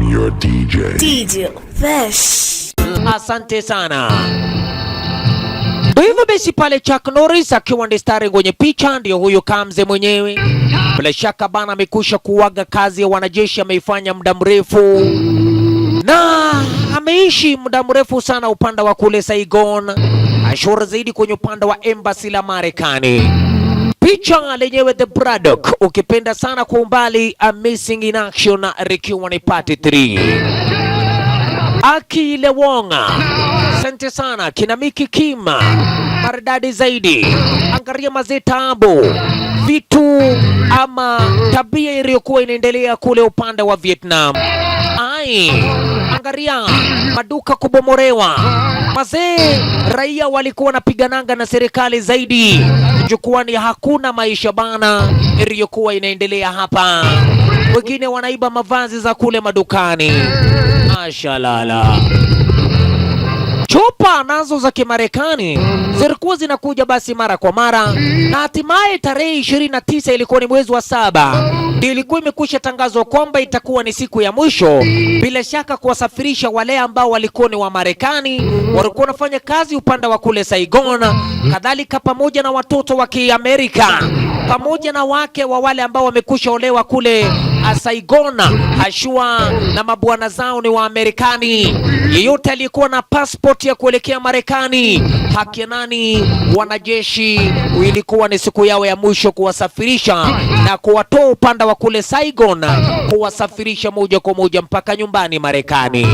I'm your DJ. DJ Fresh. Asante sana. Ndio hivyo basi, pale Chuck Norris akiwa ndiye starring kwenye picha, ndio huyo Kamze mwenyewe. Bila shaka bana amekusha kuaga kazi ya wanajeshi, ameifanya muda mrefu na ameishi muda mrefu sana upande wa kule Saigon, ashura zaidi kwenye upande wa embassy la Marekani. Picha lenyewe The Braddock, ukipenda sana kwa umbali, A Missing in Action, likiwa ni part 3. Aki Lewonga, asante sana. Kina Miki Kima, maridadi zaidi. Angalia mazetabu, vitu ama tabia iliyokuwa inaendelea kule upande wa Vietnam. Angalia maduka kubomorewa. Mazee, raia walikuwa wanapigananga na serikali zaidi. Jukwani hakuna maisha bana iliyokuwa inaendelea hapa. Wengine wanaiba mavazi za kule madukani. Mashallah. Chupa nazo za Kimarekani zilikuwa zinakuja basi mara kwa mara, na hatimaye tarehe 29 ilikuwa ni mwezi wa 7, ndio ilikuwa imekwisha tangazwa kwamba itakuwa ni siku ya mwisho bila shaka kuwasafirisha wale ambao walikuwa ni wa Marekani, walikuwa wanafanya kazi upande wa kule Saigon, kadhalika pamoja na watoto wa Kiamerika, pamoja na wake wa wale ambao wamekusha olewa kule Saigon, hashua na mabwana zao ni wa Amerikani. Yeyote aliyekuwa na passport ya kuelekea Marekani, haki nani, wanajeshi, ilikuwa ni siku yao ya mwisho kuwasafirisha na kuwatoa upande wa kule Saigon, kuwasafirisha moja kwa moja mpaka nyumbani Marekani.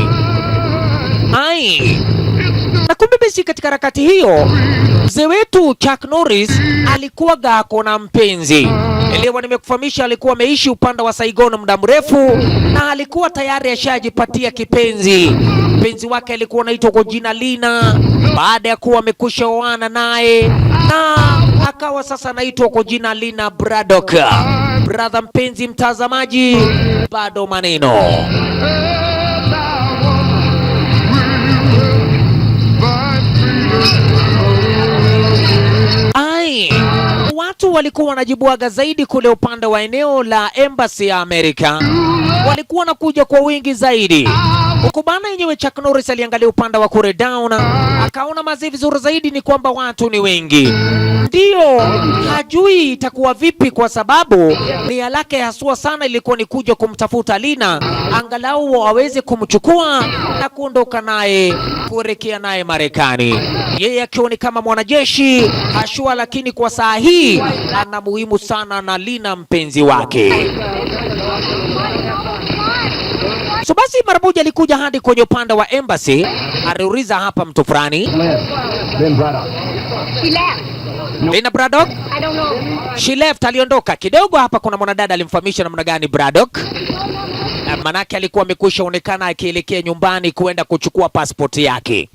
Na kumbe basi katika harakati hiyo mzee wetu Chuck Norris alikuwa gako na mpenzi. Elewa, nimekufahamisha alikuwa ameishi upande wa Saigon muda mrefu na alikuwa tayari ashajipatia kipenzi. Mpenzi wake alikuwa anaitwa kwa jina Lina, baada ya kuwa amekusha oana naye na akawa sasa anaitwa kwa jina Lina Braddock. Brother mpenzi mtazamaji, bado maneno. Watu walikuwa wanajibuaga zaidi kule upande wa eneo la embassy ya Amerika, walikuwa wanakuja kwa wingi zaidi. Ukubana yenyewe Chuck Norris aliangalia upande wa kule down, akaona mazi vizuri zaidi ni kwamba watu ni wengi. Ndio hajui itakuwa vipi, kwa sababu nia lake haswa sana ilikuwa ni kuja kumtafuta Lina, angalau aweze kumchukua na kuondoka naye kuelekea naye Marekani. Yeye akiwa ni kama mwanajeshi hashua, lakini kwa saa hii ana muhimu sana na Lina mpenzi wake. So basi mara moja alikuja hadi kwenye upande wa embassy, aliuliza hapa mtu fulani. Lina Braddock? I don't know. She left, aliondoka. Kidogo hapa kuna mwanadada alimfahamisha namna gani Braddock. Manake alikuwa amekwisha onekana akielekea nyumbani kuenda kuchukua passport yake.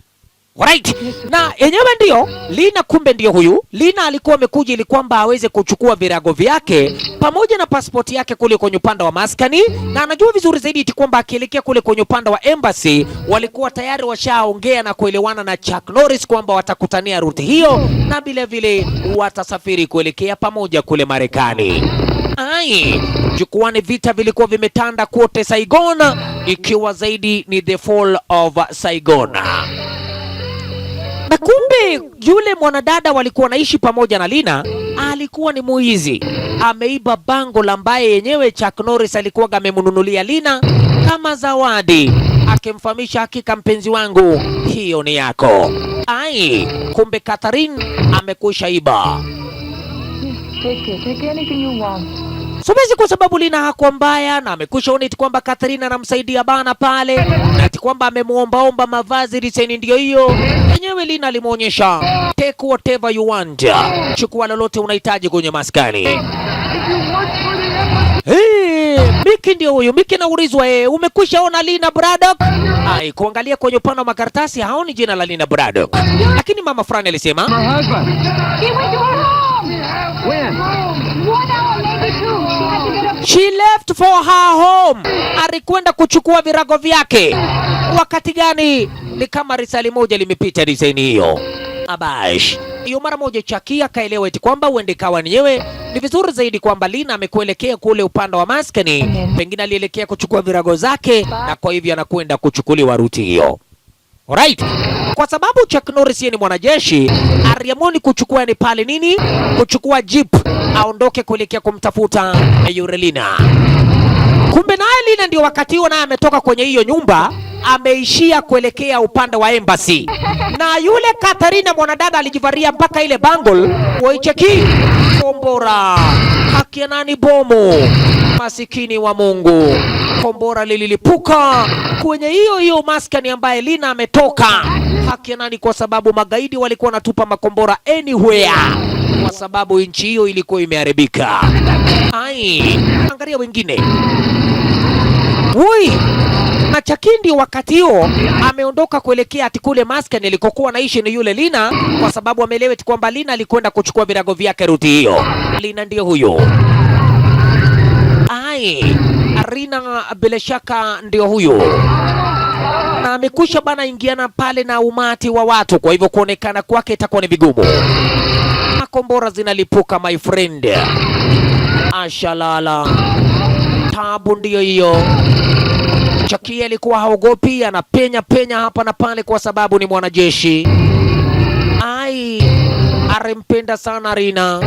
Alright. Na yenyewe ndio Lina, kumbe ndio huyu. Lina alikuwa amekuja ili kwamba aweze kuchukua virago vyake pamoja na passport yake kule kwenye upande wa maskani, na anajua vizuri zaidi eti kwamba akielekea kule kwenye upande wa embassy walikuwa tayari washaongea na kuelewana na Chuck Norris kwamba watakutania ruti hiyo na vile vile watasafiri kuelekea pamoja kule Marekani. Jukwani vita vilikuwa vimetanda kote Saigon, ikiwa zaidi ni the fall of Saigon. Na kumbe yule mwanadada walikuwa wanaishi pamoja na Lina alikuwa ni muizi. Ameiba bango la ambaye yenyewe Chuck Norris alikuwa amemnunulia Lina kama zawadi, akimfahamisha hakika mpenzi wangu, hiyo ni yako. Kumbe Catherine amekwisha iba. Take anything you want. So basi kwa sababu Lina hakuwa mbaya na amekwisha ona eti kwamba Catherine anamsaidia bana pale, na eti kwamba amemuombaomba mavazi design ndio hiyo. Yenyewe Lina alimuonyesha, take whatever you want, chukua lolote unahitaji kwenye maskani. Miki ndio huyo. Miki naulizwa, umekwisha ona Lina Braddock? Kuangalia kwenye upande wa makaratasi haoni jina la Lina Braddock. Lakini mama Fran alisema, she left for her home. Alikwenda kuchukua virago vyake. Wakati gani? Ni kama risali moja limepita design hiyo. Abash. Hiyo mara moja Chucky akaelewa eti kwamba uende kawa niyewe ni vizuri zaidi kwamba Lina amekuelekea kule upande wa maskani, pengine alielekea kuchukua virago zake na kwa hivyo anakwenda kuchukuliwa ruti hiyo. Alright. Kwa sababu Chuck Norris ni mwanajeshi, aliamua kuchukua ni pale nini? Kuchukua jeep aondoke kuelekea kumtafuta yule Lina. Kumbe naye Lina ndio wakati huo naye ametoka kwenye hiyo nyumba, ameishia kuelekea upande wa embassy. Na yule Katarina mwanadada alijivaria mpaka ile bangle, waicheki kombora. Haki ya nani bomu? Masikini wa Mungu. Kombora lililipuka kwenye hiyo maskani ambaye Lina ametoka. Haki ya nani? Kwa sababu magaidi walikuwa wanatupa makombora anywhere, kwa sababu nchi hiyo ilikuwa imeharibika. Ai, angalia wengine. Woi, na Chucky ndio wakati huo ameondoka kuelekea ati kule maskani alikokuwa naishi ni yule Lina, kwa sababu ameelewa kwamba Lina alikwenda kuchukua virago vyake ruti hiyo. Lina ndio huyo. Ai, Rina bila shaka ndio huyo. Na amekusha bana ingiana pale na umati wa watu, kwa hivyo kuonekana kwake itakuwa ni vigumu. Makombora zinalipuka my friend. Ashalala. Tabu ndio hiyo. Chucky alikuwa haogopi, anapenya hapa na pale kwa sababu ni mwanajeshi. Ai, arempenda sana Rina.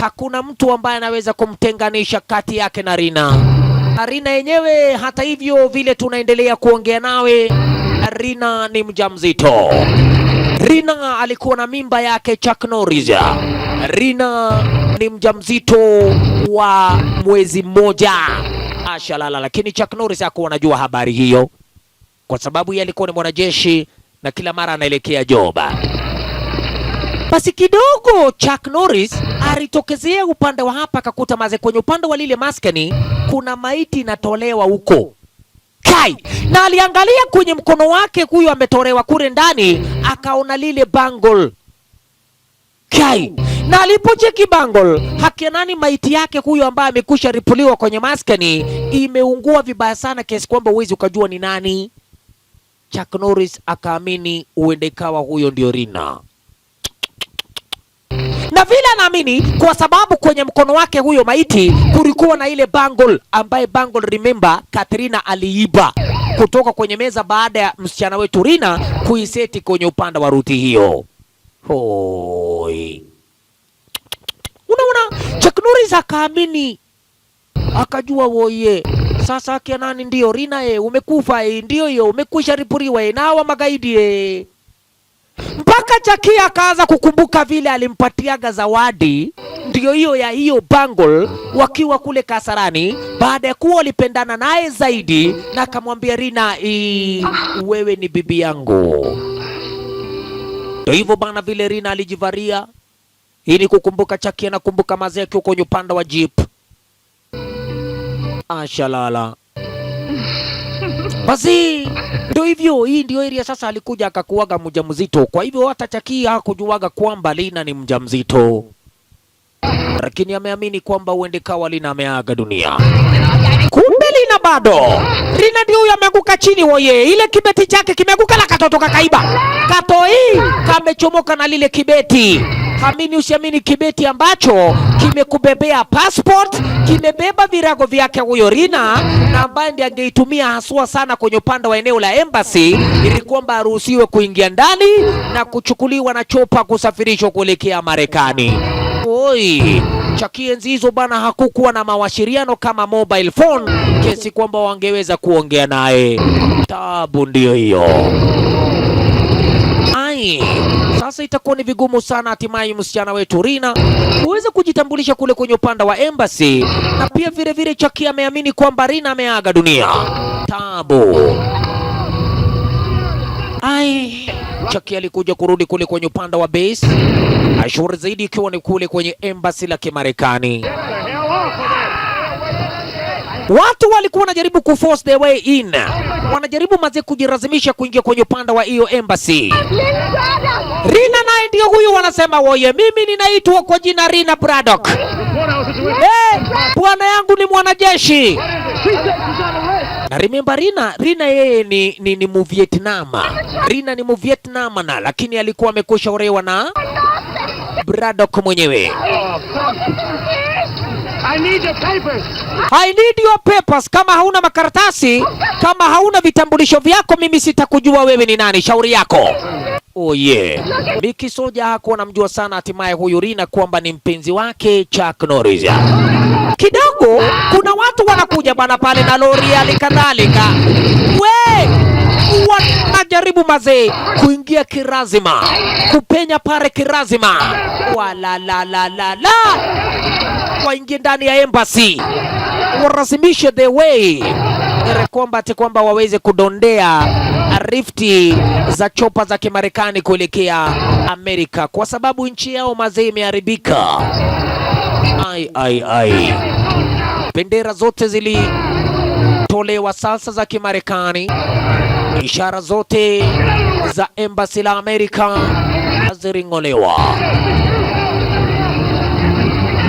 Hakuna mtu ambaye anaweza kumtenganisha kati yake na Rina. Rina yenyewe hata hivyo vile tunaendelea kuongea nawe, Rina ni mjamzito. Rina alikuwa na mimba yake Chuck Norris. Rina ni mjamzito wa mwezi mmoja. Ashalala, lakini Chuck Norris hakuwa anajua habari hiyo, kwa sababu yeye alikuwa ni mwanajeshi na kila mara anaelekea joba. Basi kidogo Chuck Norris alitokezea upande wa hapa, akakuta maze kwenye upande wa lile maskani kuna maiti inatolewa huko. Kai, na aliangalia kwenye mkono wake huyo ametolewa kule ndani, akaona lile bangle. Kai, na alipocheki bangle, haki nani maiti yake huyo ambaye amekusha ripuliwa kwenye maskani imeungua vibaya sana kiasi kwamba uwezi ukajua ni nani. Chuck Norris akaamini uende kawa huyo ndio Rina. Na vile anaamini kwa sababu kwenye mkono wake huyo maiti kulikuwa na ile bangle ambaye bangle, remember, Katrina aliiba kutoka kwenye meza baada ya msichana wetu Rina kuiseti kwenye upande wa ruti hiyo. Hoi. Unaona, Chuck Norris akaamini, akajua woye. Sasa kia nani ndio Rina umekufa ndio hiyo umekwisha ripuriwa na hawa magaidi Mpaka Chucky akaanza kukumbuka vile alimpatiaga zawadi ndio hiyo ya hiyo bangle wakiwa kule Kasarani, baada ya kuwa walipendana naye zaidi, na akamwambia Rina, wewe ni bibi yangu. Ndio hivyo bana, vile Rina alijivaria ili kukumbuka Chucky anakumbuka mazeki huko upande wa jeep. Ashalala. Basi ndio hivyo, hii ndio area sasa alikuja akakuaga mjamzito. Kwa hivyo hata Chucky hakujuaga kwamba Lina ni mjamzito, lakini ameamini kwamba uende kawa Lina ameaga dunia. Kumbe Lina bado. Lina ndio huyo ameanguka chini woye. Ile kibeti chake kimeanguka na katoto kakaiba. Katoi kamechomoka na lile kibeti. Hamini usiamini, kibeti ambacho kimekubebea passport, kimebeba virago vyake huyo Rina, na ambaye ndiye angeitumia haswa sana kwenye upande wa eneo la embassy ili kwamba aruhusiwe kuingia ndani na kuchukuliwa na chopa kusafirishwa kuelekea Marekani. Oi, Chucky enzi hizo bana hakukuwa na mawasiliano kama mobile phone kiasi kwamba wangeweza kuongea naye. Tabu ndio hiyo. Ai, sasa itakuwa ni vigumu sana hatimaye msichana wetu Rina uweze kujitambulisha kule kwenye upande wa embassy, na pia vile vile Chucky ameamini kwamba Rina ameaga dunia. Tabu. Ai, Chucky alikuja kurudi kule kwenye upande wa base, ashuri zaidi ikiwa ni kule kwenye embassy la Kimarekani. Watu walikuwa wanajaribu kuforce their way in, wanajaribu maze kujirazimisha kuingia kwenye upande wa hiyo embassy. Rina naye ndio huyu, wanasema woye, mimi ninaitwa kwa jina Rina Braddock. Bwana yangu ni mwanajeshi. Remember Rina yeye ni Mvietnama. Rina ni Mvietnama na lakini alikuwa amekwisha orewa na Braddock mwenyewe. I need your papers. I need your papers. Kama hauna makaratasi, kama hauna vitambulisho vyako, mimi sitakujua wewe ni nani. Shauri yako. Oh yeah. Mickey Soldier hakuwa anamjua sana hatimaye huyu Rina kwamba ni mpenzi wake Chuck Norris. Kidogo kuna watu wanakuja bana pale na lori alikadhalika. We! Wanajaribu mazee kuingia kirazima, kupenya pale kirazima. Wala la la la la. Waingie ndani ya embassy. Warasimishe the way. Kwamba waweze kudondea rifti za chopa za Kimarekani kuelekea Amerika kwa sababu nchi yao mazee imeharibika. Ai. Bendera zote zilitolewa sasa za Kimarekani. Ishara zote za embassy la Amerika ziringolewa.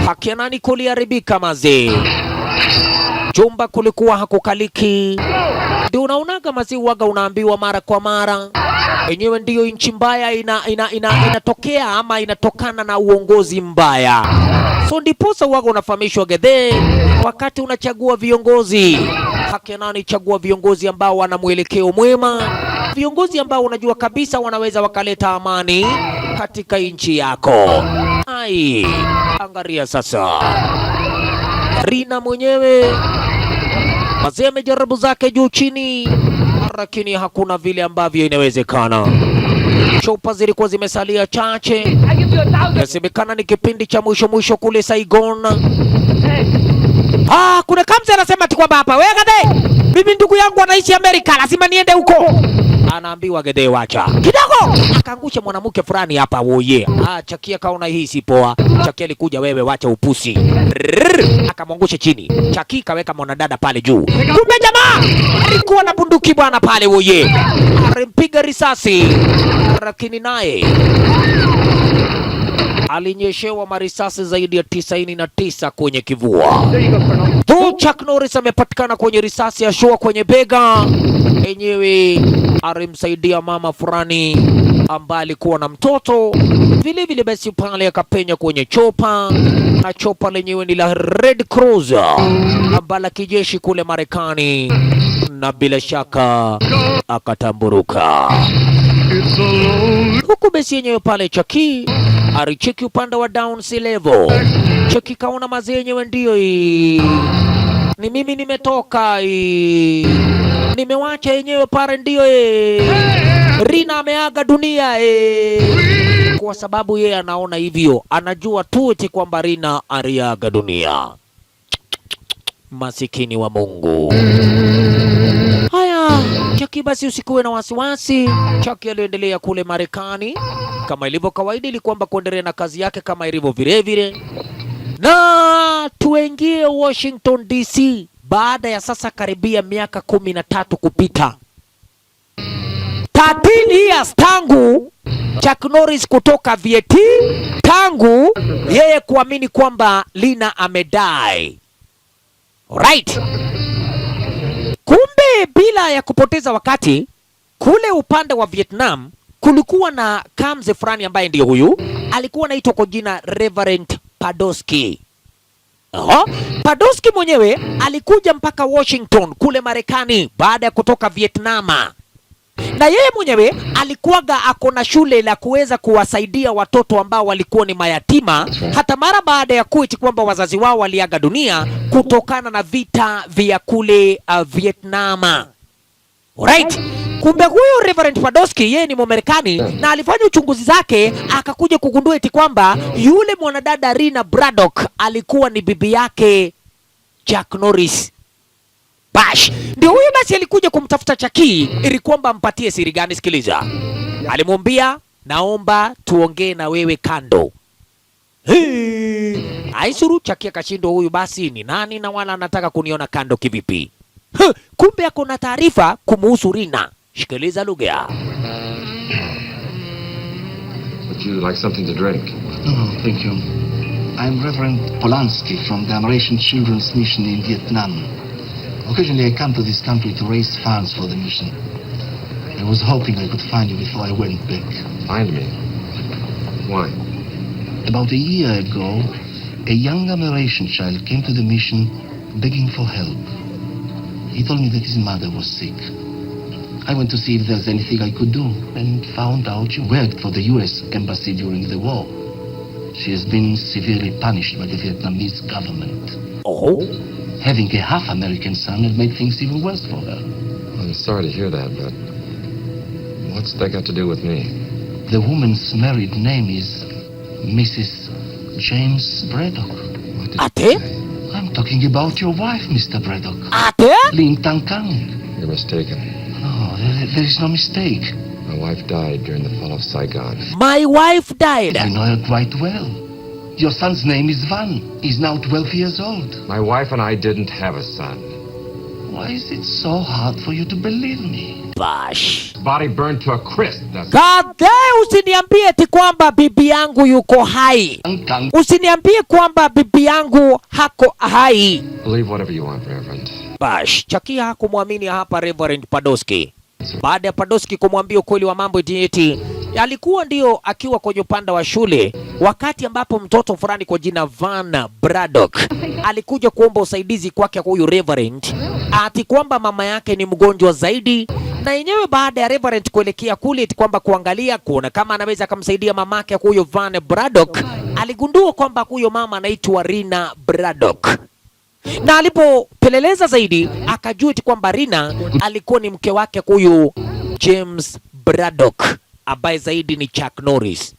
Haki ya nani kuliharibika mazee? Jumba kulikuwa hakukaliki. Ndio unaonaga mazee waga unaambiwa mara kwa mara. Yenyewe ndiyo nchi mbaya inatokea ama inatokana na uongozi mbaya. So ndiposa waga unafahamishwa gedhe wakati unachagua viongozi. Haki ya nani chagua viongozi ambao wana mwelekeo mwema. Viongozi ambao unajua kabisa wanaweza wakaleta amani katika nchi yako. Ai, angalia sasa. Rina mwenyewe mazee amejaribu zake juu chini, lakini hakuna vile ambavyo inawezekana. Chopa zilikuwa zimesalia chache. Inasemekana ni kipindi cha mwisho kule Saigon. Kuna kamzi anasema ati kwamba hapa wewe Gede, mimi ndugu yangu anaishi Amerika, lazima niende huko. Anaambiwa Gede wacha kidogo, akaangusha mwanamke fulani hapa. Woye Chakia kaona hii si poa. Chakia alikuja, wewe wacha upusi. Akamwangusha chini. Chakia kaweka mwanadada pale juu. Kumbe jamaa alikuwa na bunduki bwana pale. Woye alimpiga risasi, lakini naye alinyeshewa marisasi zaidi ya 99 kwenye kivua. Chuck Norris amepatikana kwenye risasi ya shua kwenye bega. Enyewe alimsaidia mama fulani ambaye alikuwa na mtoto. Vile basi pale akapenya kwenye chopa, na chopa lenyewe ni la Red Cross ambala kijeshi kule Marekani, na bila shaka akatamburuka. Huku basi yenyewe pale Chucky alicheki upande wa down sea level. Chucky kaona mazee yenyewe ndio ni mimi nimetoka, nimewacha yenyewe pale ndio Rina ameaga dunia kwa sababu yeye anaona hivyo, anajua tu eti kwamba Rina aliaga dunia. Masikini wa Mungu. Haya, Chucky basi usikuwe na wasiwasi. Chucky aliendelea kule Marekani kama ilivyo kawaida, ili kwamba kuendelea na kazi yake kama ilivyo vile. Na tuingie Washington DC baada ya sasa karibia miaka 13 kupita. 13 years tangu Chuck Norris kutoka Vietnam, tangu yeye kuamini kwamba Lina amedai. Alright. Kumbe bila ya kupoteza wakati, kule upande wa Vietnam kulikuwa na kamze fulani ambaye ndiyo huyu alikuwa anaitwa kwa jina Reverend Pawlowski. Pawlowski mwenyewe alikuja mpaka Washington kule Marekani baada ya kutoka Vietnam. Na yeye mwenyewe alikuwaga akona shule la kuweza kuwasaidia watoto ambao walikuwa ni mayatima, hata mara baada ya kuiti kwamba wazazi wao waliaga dunia kutokana na vita vya kule Vietnam. Alright. Kumbe huyu Reverend Pawlowski yeye ni Mmarekani, na alifanya uchunguzi zake akakuja kugundua eti kwamba yule mwanadada Rina Braddock alikuwa ni bibi yake Chuck Norris. Bash, ndio huyu basi alikuja kumtafuta Chucky ili kwamba ampatie siri gani. Sikiliza. Alimwambia, naomba tuongee na wewe kando. Aisuru. Chucky akashindwa, huyu basi ni nani na wala anataka kuniona kando kivipi? Kumbe akona taarifa kumuhusu Rina. Sikiliza lugha. Would you like something to drink? No, thank you. I'm Reverend Polanski from the American Children's Mission in Vietnam. Occasionally I come to this country to raise funds for the mission. I was hoping I could find you before I went back. Find me? Why? About a year ago, a young Amerasian child came to the mission begging for help. He told me that his mother was sick. I went to see if there's anything I could do and found out you worked for the U.S. Embassy during the war. She has been severely punished by the Vietnamese government. Oh? Having a half-American son had made things even worse for her. I'm sorry to hear that, but what's that got to do with me? The woman's married name is Mrs. James Braddock. What did Ate? you say? I'm talking about your wife, Mr. Braddock. Ate? Ling Tang Kang. You're mistaken. Oh, there is no mistake. My wife died during the fall of Saigon. My wife died. I know her quite well. Your son's name is Van. He's now 12 years old. My wife and I didn't have a son. Why is it so hard for you to believe me? Bash. His body burned to a crisp. That's Kadhe, usiniambie eti kwamba bibi yangu yuko hai. Tang Kang. Usiniambie kwamba bibi yangu hako hai. Believe whatever you want, Reverend. Bash, Chakia hakumwamini hapa Reverend Padoski. Baada ya Padoski kumwambia ukweli wa mambo eti alikuwa ndio akiwa kwenye upande wa shule wakati ambapo mtoto fulani kwa jina Van Braddock alikuja kuomba usaidizi kwake huyu Reverend ati kwamba mama yake ni mgonjwa zaidi, na yenyewe baada ya Reverend kuelekea kule eti kwamba kuangalia kuona kama anaweza kumsaidia mamake huyo Van Braddock, aligundua kwamba huyo mama anaitwa Rina Braddock. Na alipopeleleza zaidi akajua eti kwamba Rina alikuwa ni mke wake huyu James Braddock ambaye zaidi ni Chuck Norris.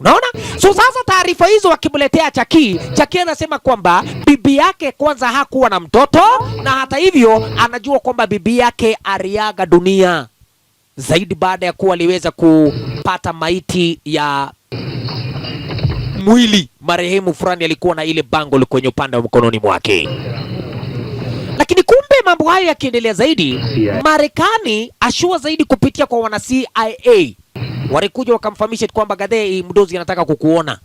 Unaona? So sasa taarifa hizo wakimletea Chaki anasema kwamba bibi yake kwanza hakuwa na mtoto, na hata hivyo anajua kwamba bibi yake aliaga dunia zaidi baada ya kuwa aliweza kupata maiti ya mwili marehemu fulani alikuwa na ile bango kwenye upande wa mkononi mwake. Lakini kumbe mambo hayo yakiendelea zaidi, Marekani ashua zaidi kupitia kwa wana CIA walikuja wakamfahamisha kwamba Gadhei mdozi anataka kukuona.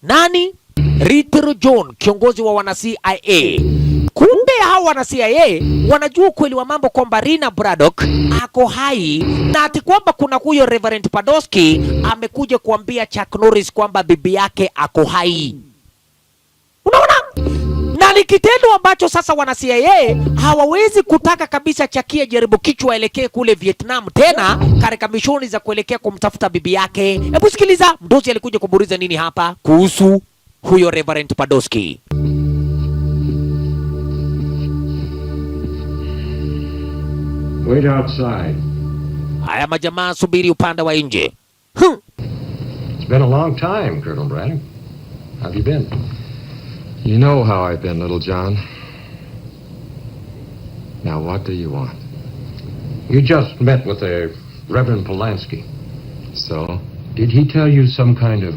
Nani? Ritter John, kiongozi wa wana CIA. Kumbe hao wana CIA wanajua kweli wa mambo kwamba Rina Braddock ako hai, na ati kwamba kuna huyo Reverend Padoski amekuja kuambia Chuck Norris kwamba bibi yake ako hai. Unaona? Na ni kitendo ambacho sasa wana CIA hawawezi kutaka kabisa Chakia jaribu kichwa elekee kule Vietnam tena katika mishoni za kuelekea kumtafuta bibi yake. Hebu sikiliza, mdozi alikuja kuburiza nini hapa kuhusu huyo Reverend Padoski. Wait outside. Haya majamaa, subiri upande wa nje. It's been a long time, Colonel Braddock. How have you been? You know how I've been, little John. Now, what do you want? You just met with the Reverend Polanski. So? Did he tell you some kind of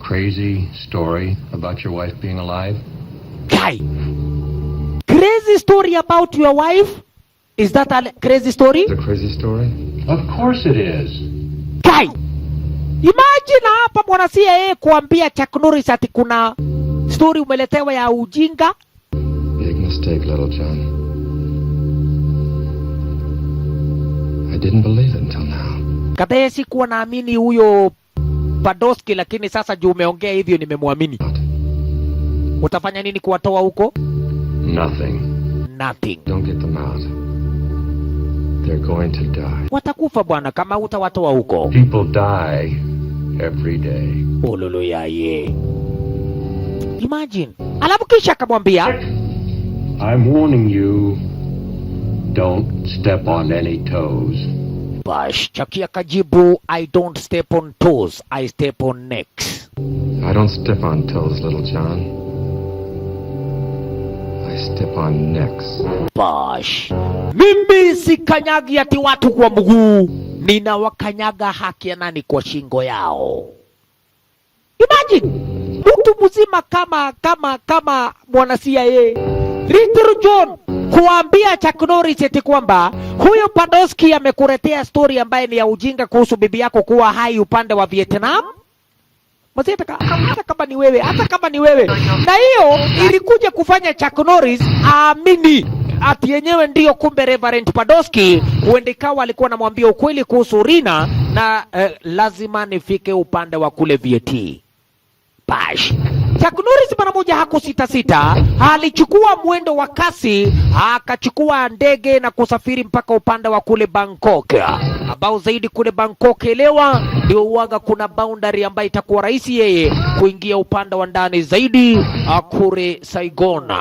crazy story about your wife being alive? Guy, crazy story about your wife? Is that a crazy story? It's a crazy story? Of course it is. Guy, imagine hapa mwana CIA kuambia Chuck Norris ati kuna story umeletewa ya ujinga. Big mistake, little John. I didn't believe it until now. Kadhaa sikuwa naamini huyo Padoski, lakini sasa juu umeongea hivyo nimemwamini. Utafanya nini kuwatoa huko? Nothing. Nothing. Don't get them out. They're going to die. Watakufa bwana kama utawatoa huko. People die every day. Ololo ya ye. Imagine. Alafu kisha akamwambia, I'm warning you, don't step on any toes. Bash, Chucky akajibu, I don't step on toes, I step on necks. I don't step on toes, little John. I step on necks. Bash, mimi sikanyagi ati watu kwa mguu, ninawakanyaga haki ya nani kwa shingo yao. Imagine, mtu mzima kama mwana CIA Ritter John kuambia Chuck Norris eti kwamba huyo Padoski amekuletea story ambaye ni ya ujinga kuhusu bibi yako kuwa hai upande wa Vietnam. Mazee hata kama ni wewe, hata kama ni wewe. Na hiyo ilikuja kufanya Chuck Norris aamini ati yenyewe ndiyo kumbe Reverend Podolsky huenda ikawa alikuwa anamwambia ukweli kuhusu Rina na lazima nifike upande wa kule VAT. Bash. Chuck Norris mara moja hakusita, alichukua mwendo wa kasi, akachukua ndege na kusafiri mpaka upande wa kule Bangkok. Ambao zaidi kule Bangkok elewa ndio uwaga kuna boundary ambayo itakuwa rahisi yeye kuingia upande wa ndani zaidi kule Saigon.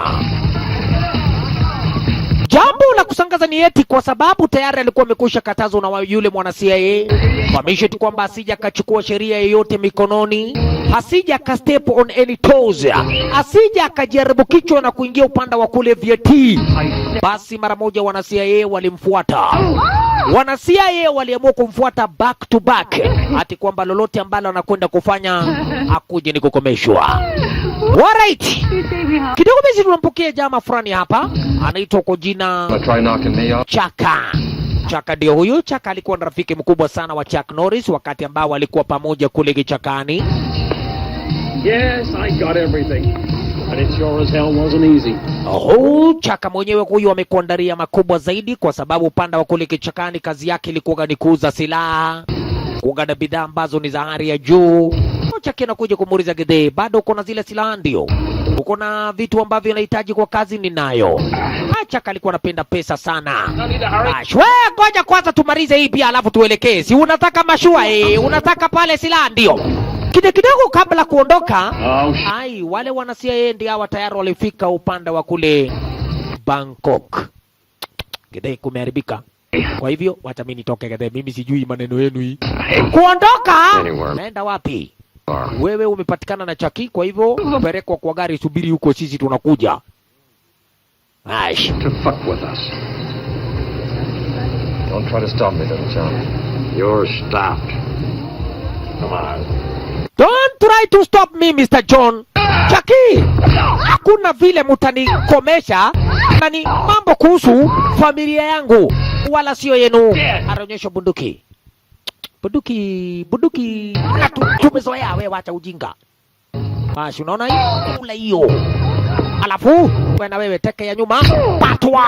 Jambo la kusangaza ni eti kwa sababu tayari alikuwa amekwisha katazwa na yule mwana CIA. Fahamisha tu kwamba asija akachukua sheria yoyote mikononi, asija akastep on any toes, asija akajaribu kichwa na kuingia upande wa kule VAT. Basi mara moja wana CIA walimfuata. Wana CIA waliamua kumfuata back to back, ati kwamba lolote ambalo anakwenda kufanya akuje ni kukomeshwa. Alright. Kidogo basi tunampokea jamaa fulani hapa, anaitwa kwa jina Chaka. Chaka ndio huyu. Chaka alikuwa na rafiki mkubwa sana wa Chuck Norris wakati ambao walikuwa pamoja kule kichakani. Yes, I got everything. But it sure as hell wasn't easy. Chaka mwenyewe huyu amekuandalia makubwa zaidi kwa sababu upande wa kule kichakani kazi yake ilikuwa ni kuuza silaha, kuuza na bidhaa ambazo ni za hali ya juu. Chaka anakuja kumuuliza Gede, bado uko na zile silaha? Ndio. Uko na vitu ambavyo unahitaji kwa kazi? Ninayo. Chaka alikuwa anapenda pesa sana. Wewe ngoja kwanza tumalize hii pia alafu tuelekee. Si unataka mashua unataka pale silaha? Ndio. Kidogo kabla kuondoka, wale wana CIA ndio tayari walifika upande wa kule Bangkok. Gede kumeharibika. Kwa hivyo wacha mimi nitoke Gede, mimi sijui maneno yenu hii. Kuondoka? Naenda wapi? Wewe umepatikana na Chaki, kwa hivyo pelekwa kwa gari, subiri huko, sisi tunakuja. To fuck with us. Don't try to stop me, little John. You're stopped. Come on. Don't try to stop me, Mr. John. Chaki, hakuna vile mtanikomesha na ni mambo kuhusu familia yangu wala sio yenu. Anaonyesha bunduki. Bunduki. Tumezoea, wewe acha ujinga. Basi unaona hiyo? Kula hiyo. Alafu wewe wewe teke ya nyuma. Patwa.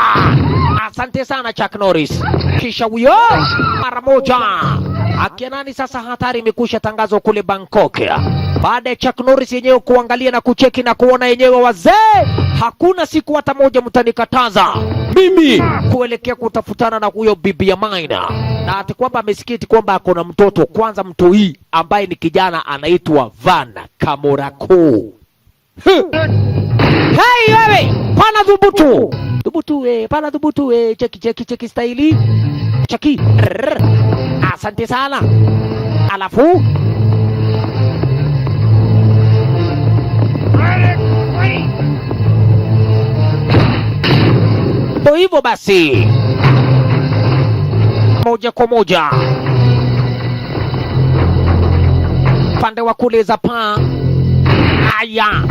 Asante sana Chuck Norris. Kisha huyo mara moja. Akianani sasa hatari imekusha tangazo kule Bangkok. Baada ya Chuck Norris yenyewe kuangalia na kucheki na kuona yenyewe, wazee, hakuna siku hata moja mtanikataza mimi kuelekea kutafutana na huyo bibi ya Maina. Na ati kwamba amesikiti kwamba akona mtoto, kwanza mtu hii ambaye ni kijana anaitwa Van Kamorako. Hey wewe, pana dhubutu. Pana dhubutu cheki staili. Cheki. Asante sana. Alafu ndio hivyo basi. Moja kwa moja pande wa kule za pa. Aya.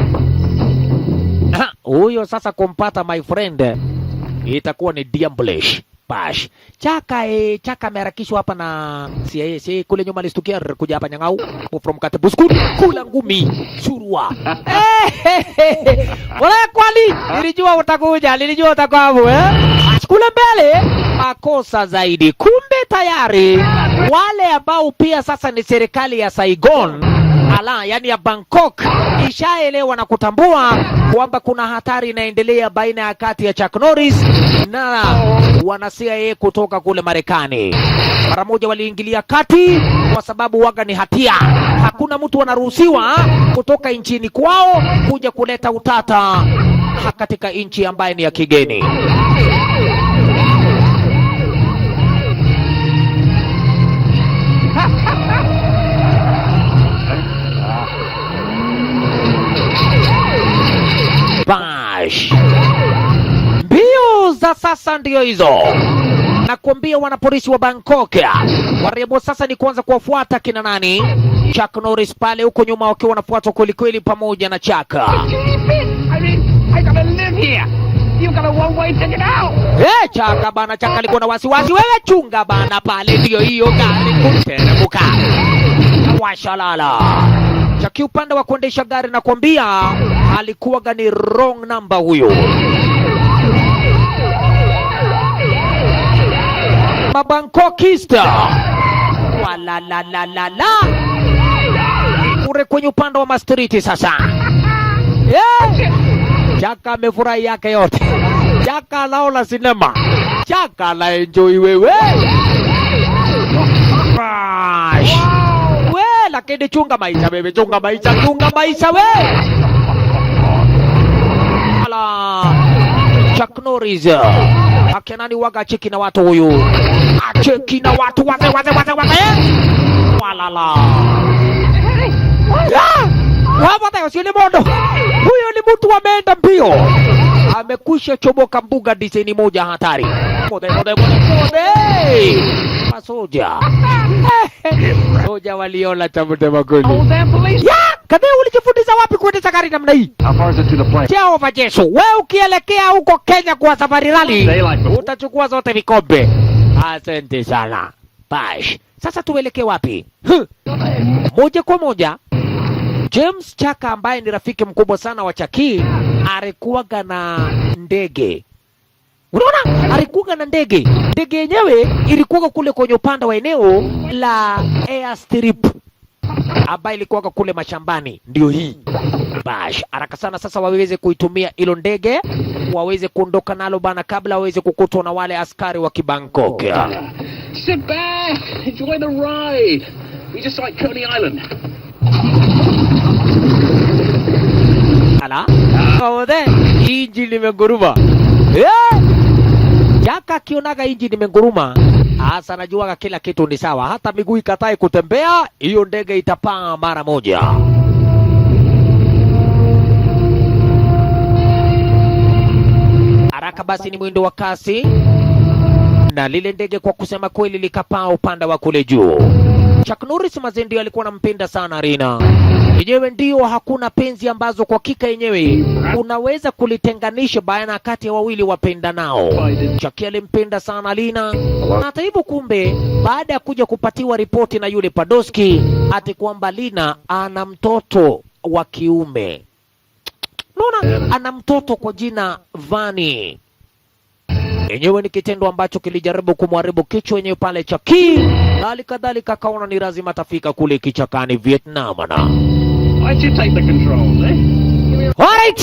Huyo sasa kumpata my friend itakuwa ni Diamblish. Bash. Chaka ameharakishwa hapa na CIA kule nyuma, alistukia kuja hapa Nyang'au from Katebusku kula ngumi surua. Wala kwali nilijua utakuja, nilijua utakuwa kule mbele makosa zaidi. Kumbe tayari wale ambao pia sasa ni serikali ya Saigon yani ya Bangkok ishaelewa na kutambua kwamba kuna hatari inaendelea baina ya kati ya Chuck Norris na wana CIA kutoka kule Marekani. Mara moja waliingilia kati kwa sababu waga ni hatia. Hakuna mtu anaruhusiwa kutoka nchini kwao kuja kuleta utata katika nchi ambaye ni ya kigeni. Bash. Mbio za sasa ndio hizo. Nakwambia wanapolisi wa Bangkok warembo sasa ni kuanza kuwafuata kina nani? Chuck Norris pale huko nyuma wakiwa wanafuatwa kweli kweli pamoja na Chuck. I gotta live here. You got a one way ticket out. Chaka bana, Chaka alikuwa na wasiwasi. Wewe chunga bana, pale ndio hiyo gari kuteremka. Washalala. Chaki upande wa kuendesha gari na kuambia alikuwa gani wrong number huyo. Mabankokista. Wala la la la la. Ure kwenye upande wa masteriti sasa. Chaka amefurahi yake yote. Chaka anaona sinema. Chaka na enjoy wewe. We, lakini chunga maisha bebe, chunga maisha we. Ala, Chuck Norris. Akenani waga cheki na watu huyu. Cheki na watu waze. Walala. Wapata yosili mondo. Huyo ni mtu ameenda mbio. Amekwisha choboka mbuga diseni moja hatari. Mode. Masoja. Soja waliona chamute makuli. Ya! Kadhe ulijifundisha wapi kuendesha gari namna hii? How far is it to the plant? Chao vajesho. Wewe ukielekea huko Kenya kwa safari rally, utachukua zote vikombe. Asante sana. Bash. Sasa tuelekee wapi? Moja kwa moja. James Chaka ambaye ni rafiki mkubwa sana wa Chaki alikuwaga na ndege. Unaona? Alikuwaga na ndege. Ndege yenyewe ilikuwa kule kwenye upande wa eneo la airstrip ambayo ilikuwa kule mashambani. Ndio hii. Bash. Haraka sana sasa waweze kuitumia ilo ndege waweze kuondoka nalo bana kabla waweze kukutwa na wale askari wa Kibangkok. Sit back, enjoy the ride. We just like Coney Island. Ala, kaode, injini imenguruma. Chaka akionaga injini imenguruma, hasa najua kila kitu ni sawa. Hata miguu ikatai kutembea, hiyo ndege itapaa mara moja. Haraka basi ni mwendo wa kasi. Na lile ndege kwa kusema kweli likapaa upande wa kule juu. Chuck Norris mazendio alikuwa anampenda sana Rina. Yenyewe ndio hakuna penzi ambazo kwa kika yenyewe unaweza kulitenganisha baina kati ya wawili wapenda nao. Chuck alimpenda sana Rina. Na hata hivyo kumbe baada ya kuja kupatiwa ripoti na yule Padoski ati kwamba Rina ana mtoto wa kiume. Unaona, ana mtoto kwa jina Vani. Yenyewe ni kitendo ambacho kilijaribu kumharibu kichwa yenyewe pale Chaki. Hali kadhalika kaona ni lazima tafika kule kichakani Vietnam na. Why'd you take the controls, eh? Alright.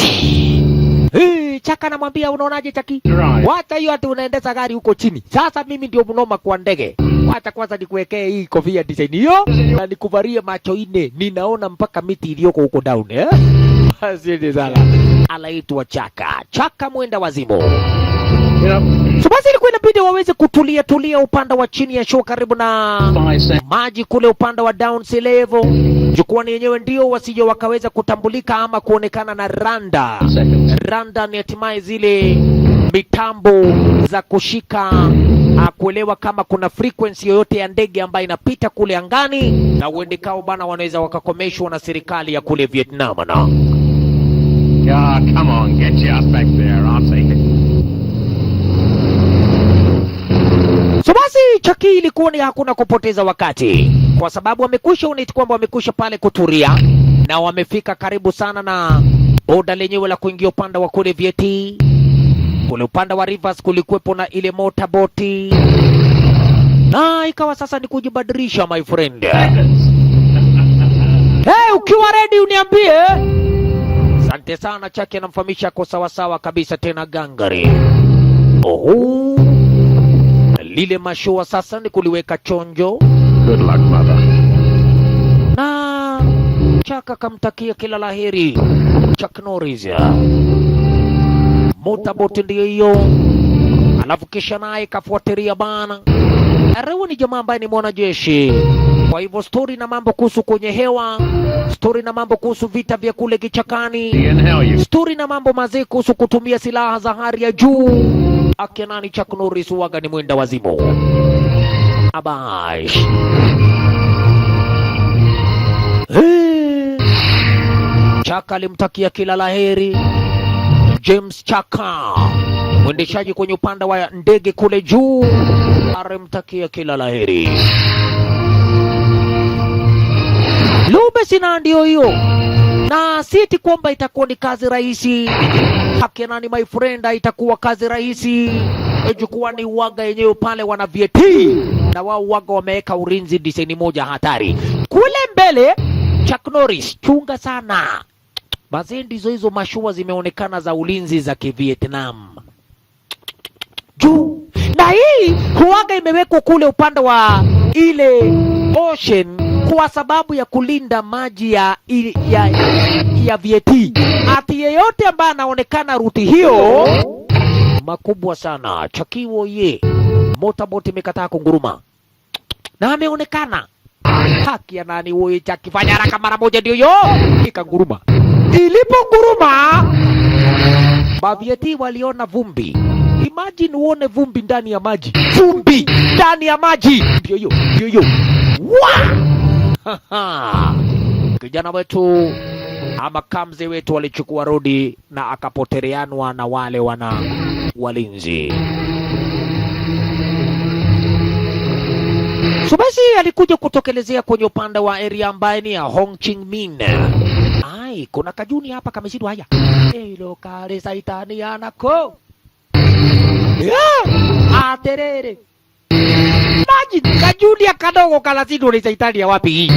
Chaka namwambia unaonaje Chaki? Right. Wacha hiyo ati unaendesha gari huko chini. Sasa mimi ndio mnoma kwa ndege. Wacha kwanza nikuwekee hii kofia design hiyo na nikuvarie macho ine. Ninaona mpaka miti iliyoko huko down, eh? Asante sana. Anaitwa Chaka. Chaka mwenda wazimu. So basi ilikuwa inabidi waweze tulia upande wa chini ya show karibu na maji kule upande wa down sea level. Jukwani yenyewe ndio wasije wakaweza kutambulika ama kuonekana na randa ni hatimaye zile mitambo za kushika kuelewa kama kuna frequency yoyote ya ndege ambayo inapita kule angani na uendekao bana wanaweza wakakomeshwa na serikali ya kule Vietnam na. Come on, get your ass back there. I'll take it. So basi Chaki ilikuwa ni hakuna kupoteza wakati. Kwa sababu wamekwisha uniti kwamba wamekwisha pale kuturia. Na wamefika karibu sana na boda lenyewe la kuingia upande wa kule Vieti. Kule upande wa Rivers kulikuwepo na ile motorboti. Na ikawa sasa ni kujibadilisha my friend. Hey, ukiwa ready uniambie. Asante sana Chaki anamfahamisha kwa sawasawa kabisa tena gangari. Oho. Lile mashua sasa ni kuliweka chonjo. Good luck, mother. Na Chaka kamtakia kila laheri Chuck Norris. Motorbot ndiyo hiyo. Alafu kisha naye kafuatilia bana. Arewa ni jamaa ambaye ni mwanajeshi. Kwa hivyo story na mambo kuhusu kwenye hewa, story na mambo kuhusu vita vya kule kichakani, story na mambo mazee kuhusu kutumia silaha za hali ya juu. Akenani Chuck Norris waga ni mwenda wazimu. Abash. Chaka alimtakia kila laheri James Chaka, mwendeshaji kwenye upande wa ndege kule juu, alimtakia kila laheri. Lube sina ndio hiyo. Na siti kwamba itakuwa ni kazi rahisi. Haki nani my friend, itakuwa kazi rahisi. Ejukua ni uwaga yenyewe pale wana VAT. Na wao uwaga wameweka ulinzi design moja hatari. Kule mbele Chuck Norris, chunga sana. Basi ndizo hizo mashua zimeonekana za ulinzi za Kivietnam. Juu. Na hii huwaga imewekwa kule upande wa ile ocean kwa sababu ya kulinda maji ya VAT. Ati yeyote ambaye anaonekana ruti hiyo makubwa sana. Chakiwo ye. Motorboat imekataa kunguruma. Na ameonekana. Haki ya nani woye chakifanya haraka mara moja ndio yo. Ikanguruma. Iliponguruma Bavieti waliona vumbi. Imagine uone vumbi ndani ya maji. Vumbi ndani ya maji. Ndio yo. Kijana wetu ama kamze wetu walichukua rodi na akapoteleanwa na wale wana walinzi. So basi alikuja kutokelezea kwenye upande wa area ambaye ni ya Ho Chi Minh. Ai, kuna kajuni hapa kameshindwa haya. Elo kare saitani anako. Aterere. Imagine kajuni ya kadogo kalazidwa ni saitani ya wapi hii.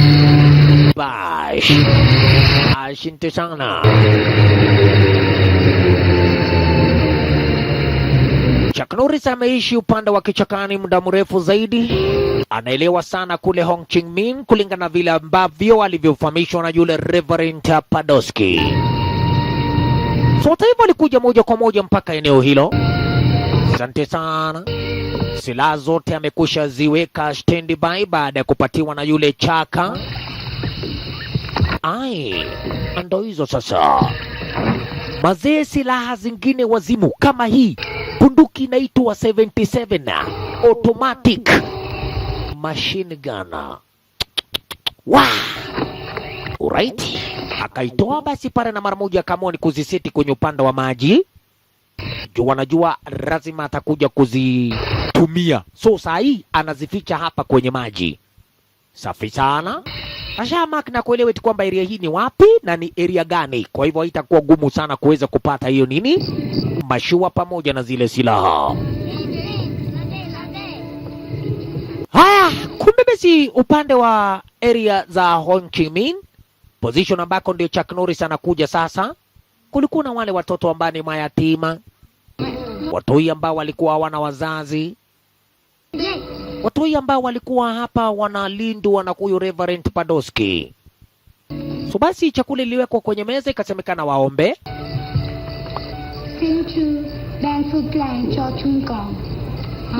Bash. Ashinte sana. Chuck Norris ameishi upande wa kichakani muda mrefu zaidi. Anaelewa sana kule Ho Chi Minh kulingana na vile ambavyo alivyofahamishwa na yule Reverend Padoski. Sote hivyo alikuja moja kwa moja mpaka eneo hilo. Asante sana. Silaha zote amekusha ziweka standby baada ya kupatiwa na yule Chaka. Ai, ndo hizo sasa. Mazee silaha zingine wazimu kama hii. Bunduki inaitwa 77 automatic machine gun. Alright. Akaitoa basi pale na mara moja kama ni kuziseti kwenye upande wa maji. Jua najua lazima atakuja kuzitumia. So saa hii anazificha hapa kwenye maji. Safi sana. Ashamak na kuelewa kwamba area hii ni wapi na ni area gani. Kwa hivyo haitakuwa gumu sana kuweza kupata hiyo nini? Mashua pamoja na zile silaha. Haya, kumbe basi upande wa area za Ho Chi Minh, position ambako ndio Chuck Norris anakuja sasa. Kulikuwa na wale watoto ambao ni mayatima. Watoi ambao walikuwa hawana wazazi. Watoi ambao walikuwa hapa wanalindwa na huyo Reverend Padoski. So basi chakula iliwekwa kwenye meza ikasemekana waombe. Xin Chúa ban phước lành cho chúng con.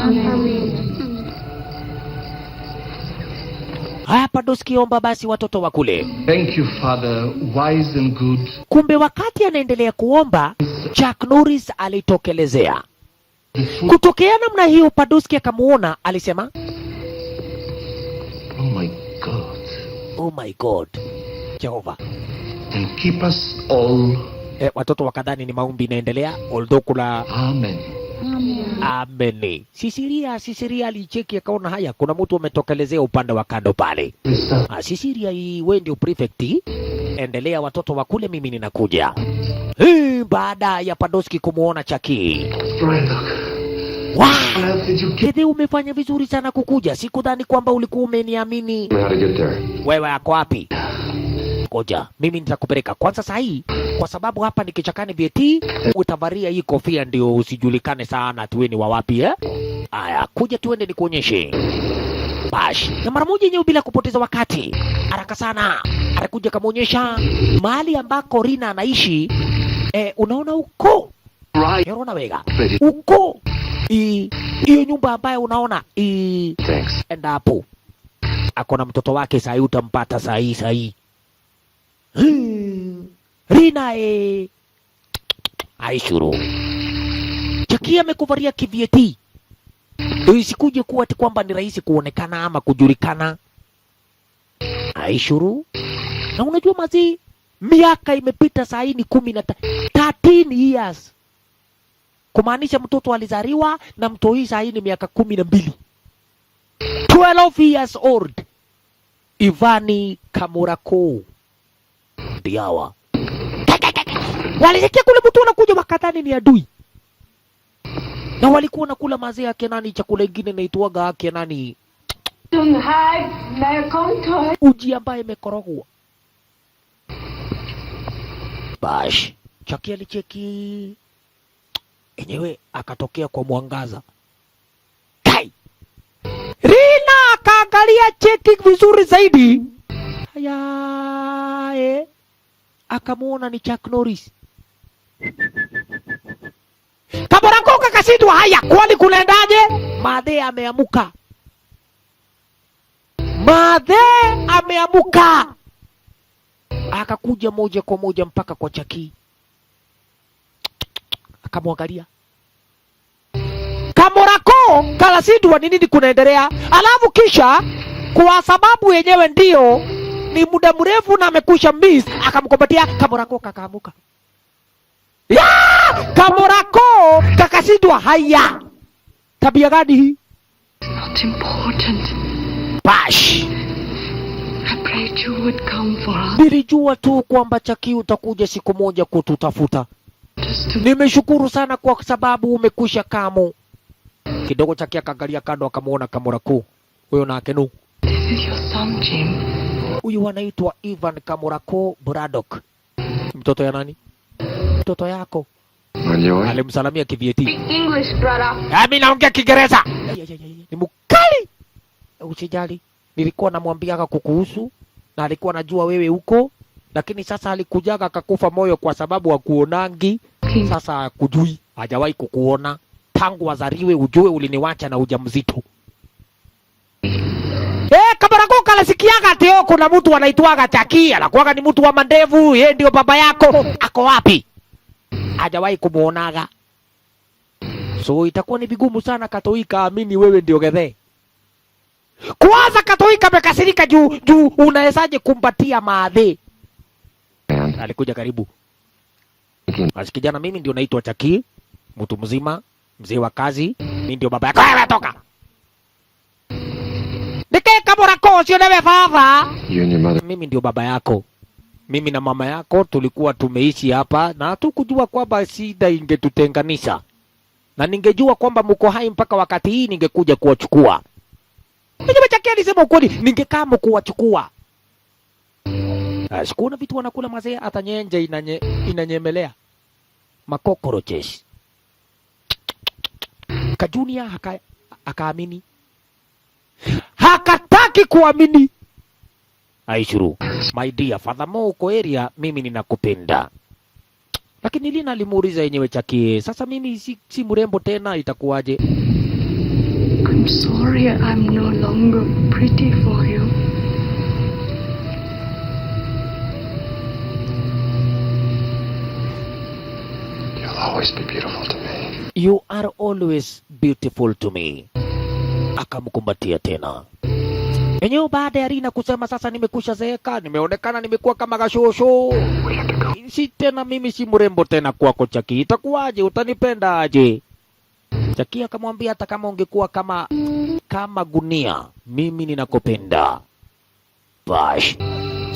Amen. Haya, Padoski omba basi watoto wa kule. Thank you, Father, wise and good. Kumbe wakati anaendelea kuomba, Chuck Norris alitokelezea. Kutokea namna hiyo Padoski akamuona, alisema, Oh my God, Jehova. And keep us all. Watoto wakadhani ni maombi inaendelea, although kula Amen. Amen. Sisiria alicheki akaona haya kuna mtu ametokelezea upande wa kando pale. Sisiria wewe ndio prefect. Endelea watoto wa kule, mimi ninakuja. Baada ya Padoski kumuona Chaki. Kede umefanya vizuri sana kukuja. Sikudhani kwamba ulikuwa umeniamini. Wewe yako wapi? Ngoja, mimi nitakupeleka kwanza saa hii kwa sababu hapa ni kichakani VAT, utavaria hii kofia ndio usijulikane sana tuweni wa wapi Aya, kuja tuende nikuonyeshe. Bash. Na mara moja yenyewe bila kupoteza wakati. Haraka sana. Alikuja kumuonyesha mahali ambako Rina anaishi. Unaona huko? Right. Unaona wega? Huko. Hiyo nyumba ambayo unaona Thanks. enda hapo. Ako na mtoto wake saa hii, utampata saa hii. Rina Aishuru. Chaki amekuvalia kivieti. Ndio isikuje kuwa ati kwamba ni rahisi kuonekana ama kujulikana. Aishuru. Na unajua mazi miaka imepita saa hii ni 13 years. Kumaanisha mtoto alizaliwa na mtoi saa hii ni miaka 12. 12 years old. Ivani Kamurako. Diawa. Walisikia kule mtu anakuja wakadhani ni adui. Na walikuwa nakula mazee yake nani, chakula ingine inaitwaga yake nani, uji ambaye imekorogwa. Bash, Chucky alicheki enyewe akatokea kwa mwangaza. Kai! Rina akaangalia cheki vizuri zaidi. Haya, akamuona ni Chuck Norris. Kamurako kakashindwa. Haya, kwani kunaendaje? Madhe ameamuka. Akakuja moja kwa moja mpaka kwa Chucky. Akamwangalia. Kamurako kalashindwa ni nini kunaendelea. Alafu kisha kwa sababu yenyewe ndio ni muda mrefu na amekusha miss, akamkumbatia. Kamurako kakaamuka. Kamurako kakashindwa. Haya, tabia gani hii? Not important. Bash, I prayed you would come for us. nilijua tu kwamba Chucky utakuja siku moja kututafuta. Nimeshukuru sana kwa sababu umekwisha kamo. Kidogo Chucky akaangalia kando, akamuona Kamurako. Huyo na Kenu. This is your son, Jim. Huyu anaitwa Ivan Kamurako Braddock. Mtoto ya nani? Mtoto yako. Alimsalamia kivieti. English, brother. Mimi naongea Kiingereza. Ni mkali. Usijali. Nilikuwa namwambiaga kukuhusu na alikuwa anajua wewe huko, lakini sasa alikujaga akakufa moyo kwa sababu hakuonangi. Sasa kujui, hajawahi kukuona tangu wazaliwe, ujue uliniwacha na ujauzito. Kamurako kalasikiaga ati kuna mtu anaitwaga Chucky, anakuwaga ni mtu wa mandevu, yeye ndio baba yako. Ako wapi? Hajawahi kumuonaga. So itakuwa ni vigumu sana Katoi kaamini wewe ndio Gethe. Kwanza Katoi kamekasirika juu unawezaje kumpatia Madhe? Alikuja karibu. Basi kijana, mimi ndio naitwa Chucky, mtu mzima, mzee wa kazi, mimi ndio baba yako. Wewe toka. Nike Kamurako sio newe baba. Mimi ndio baba yako. Mimi na mama yako tulikuwa tumeishi hapa na hatukujua kwamba shida ingetutenganisha. Na ningejua kwamba mko hai mpaka wakati hii ningekuja kuwachukua. Mimi Chucky alisema ukweli, ningekaa kuwachukua. Sikuna vitu wanakula mazee, hata nyenje inanyemelea. Makokoroches. Kajunia akaamini. Hakataki kuamini. Aishuru, my dear, furthermore uko area, mimi ninakupenda. Lakini Lina alimuuliza yenyewe Chucky, sasa mimi si mrembo tena, itakuwaje? I'm sorry, I'm no longer pretty for you. You'll always be beautiful to me. You are always beautiful to me. Akamkumbatia tena. Enyewe baada ya Rina kusema sasa nimekusha zeeka, nimeonekana nimekuwa kama gashosho. Si tena mimi si mrembo tena kwako Chucky, itakuwaje? Utanipenda aje? Chucky akamwambia hata kama ungekuwa kama gunia, mimi ninakupenda. Bash.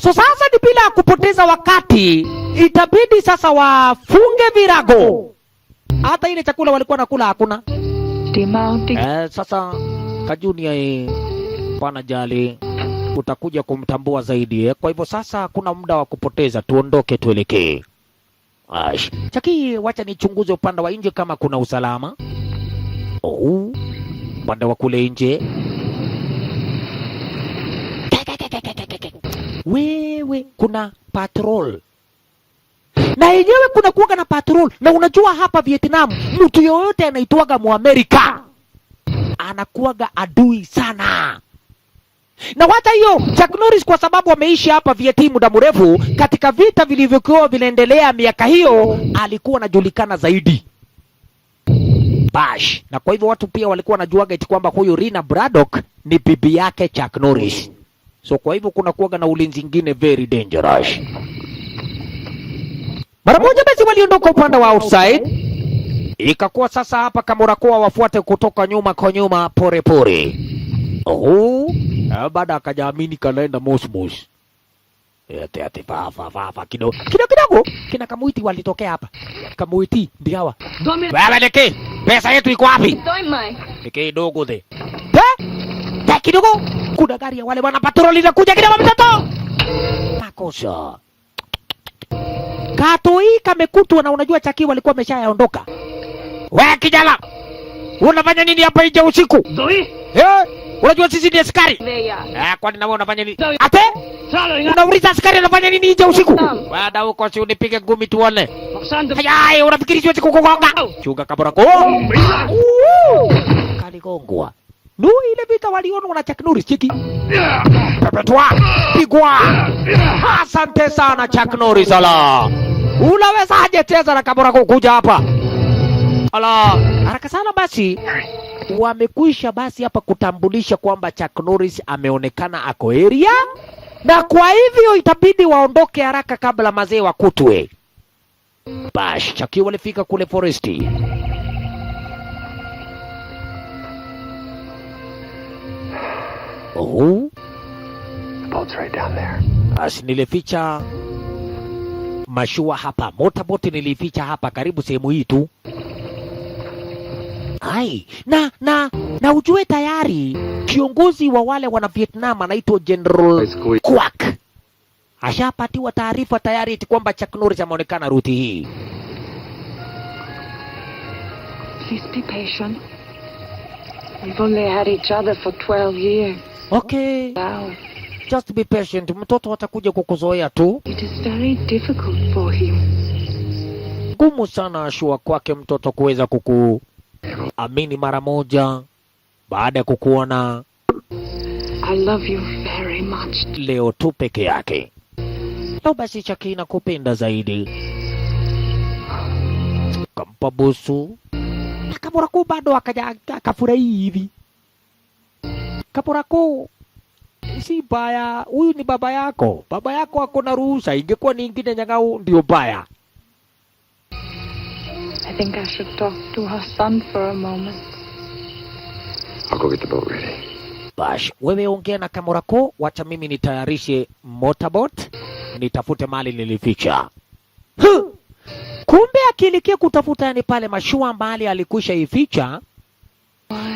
So sasa ni bila kupoteza wakati, itabidi sasa wafunge virago. Hata ile chakula walikuwa nakula hakuna. Sasa Kajunia pana jali, utakuja kumtambua zaidi. Kwa hivyo sasa kuna muda wa kupoteza, tuondoke tuelekee. Chucky, wacha nichunguze upande wa nje kama kuna usalama. Upande wa kule nje. Wewe kuna patrol. Na yenyewe kuna kuwaga na patrol. Na unajua hapa Vietnam, mtu yoyote anaitwaga Muamerika anakuwaga adui sana. Na hata hiyo Chuck Norris kwa sababu ameishi hapa Vietnam muda mrefu, katika vita vilivyokuwa vinaendelea miaka hiyo, alikuwa anajulikana zaidi. Bash. Na kwa hivyo watu pia walikuwa wanajuaga eti kwamba huyu Rina Braddock ni bibi yake Chuck Norris. So kwa hivyo kuna kuwaga na ulinzi ingine very dangerous. Mara moja basi waliondoka upande wa outside. Ikakuwa sasa hapa Kamurako wafuate kutoka nyuma kwa nyuma pore pore. Baada akajaamini kanaenda mosmos. Ate fa kidogo kina Kamuiti walitokea hapa. Kamuiti ndio hawa. Wewe Niki, pesa yetu iko wapi? Niki dogo de. Kidogo kuna gari ya wale wana patroli inakuja kidogo mtoto. Makosa. Kato hii kamekutwa na unajua Chaki walikuwa wameshayaondoka. Wewe kijana. Unafanya nini hapa nje usiku? Unajua sisi ni askari. Kwani na wewe unafanya nini? Ate? Unauliza askari anafanya nini nje usiku? Baada huko si unipige ngumi tuone. Hayai, unafikiri siwezi kukugonga? Chunga kaborako. Kaligongwa. Ile vita waliona na Chuck Norris chiki. Pepetwa. Pigwa. Asante sana Chuck Norris ala. Unawezaje cheza na kaborako kuja hapa? Ala, haraka sana basi. Wamekwisha basi hapa kutambulisha kwamba Chuck Norris ameonekana ako area, na kwa hivyo itabidi waondoke haraka kabla mazee wakutwe. Bash, Chucky walifika kule foresti. Boat's right down there. Basi nilificha mashua hapa, motorboat nilificha hapa karibu sehemu hii tu. Ai, na ujue tayari kiongozi wa wale wana Vietnam anaitwa General Quack. Ashapatiwa taarifa tayari eti kwamba Chuck Norris ameonekana ruti hii. Please be patient. We've only had each other for 12 years. Okay. Now, just be patient. Mtoto atakuja kukuzoea tu. it is very difficult for him. Ngumu sana ashua kwake mtoto kuweza kukuamini mara moja baada ya kukuona I love you very much. leo tu peke yake. Leo basi Chucky nakupenda zaidi. Kampa busu. Kaborako bado akaja akafurahi hivi. Kaborako, si baya, huyu ni baba yako. Baba yako ako na ruhusa, ingekuwa ni ingine nyangau ndio baya. I think I should talk to her son for a moment. I'll go get the boat ready. Bash, wewe ongea na Kaborako, wacha mimi nitayarishe motorboat, nitafute mali nilificha. Kumbe akilikia kutafuta yani pale mashua mbali alikwisha ificha.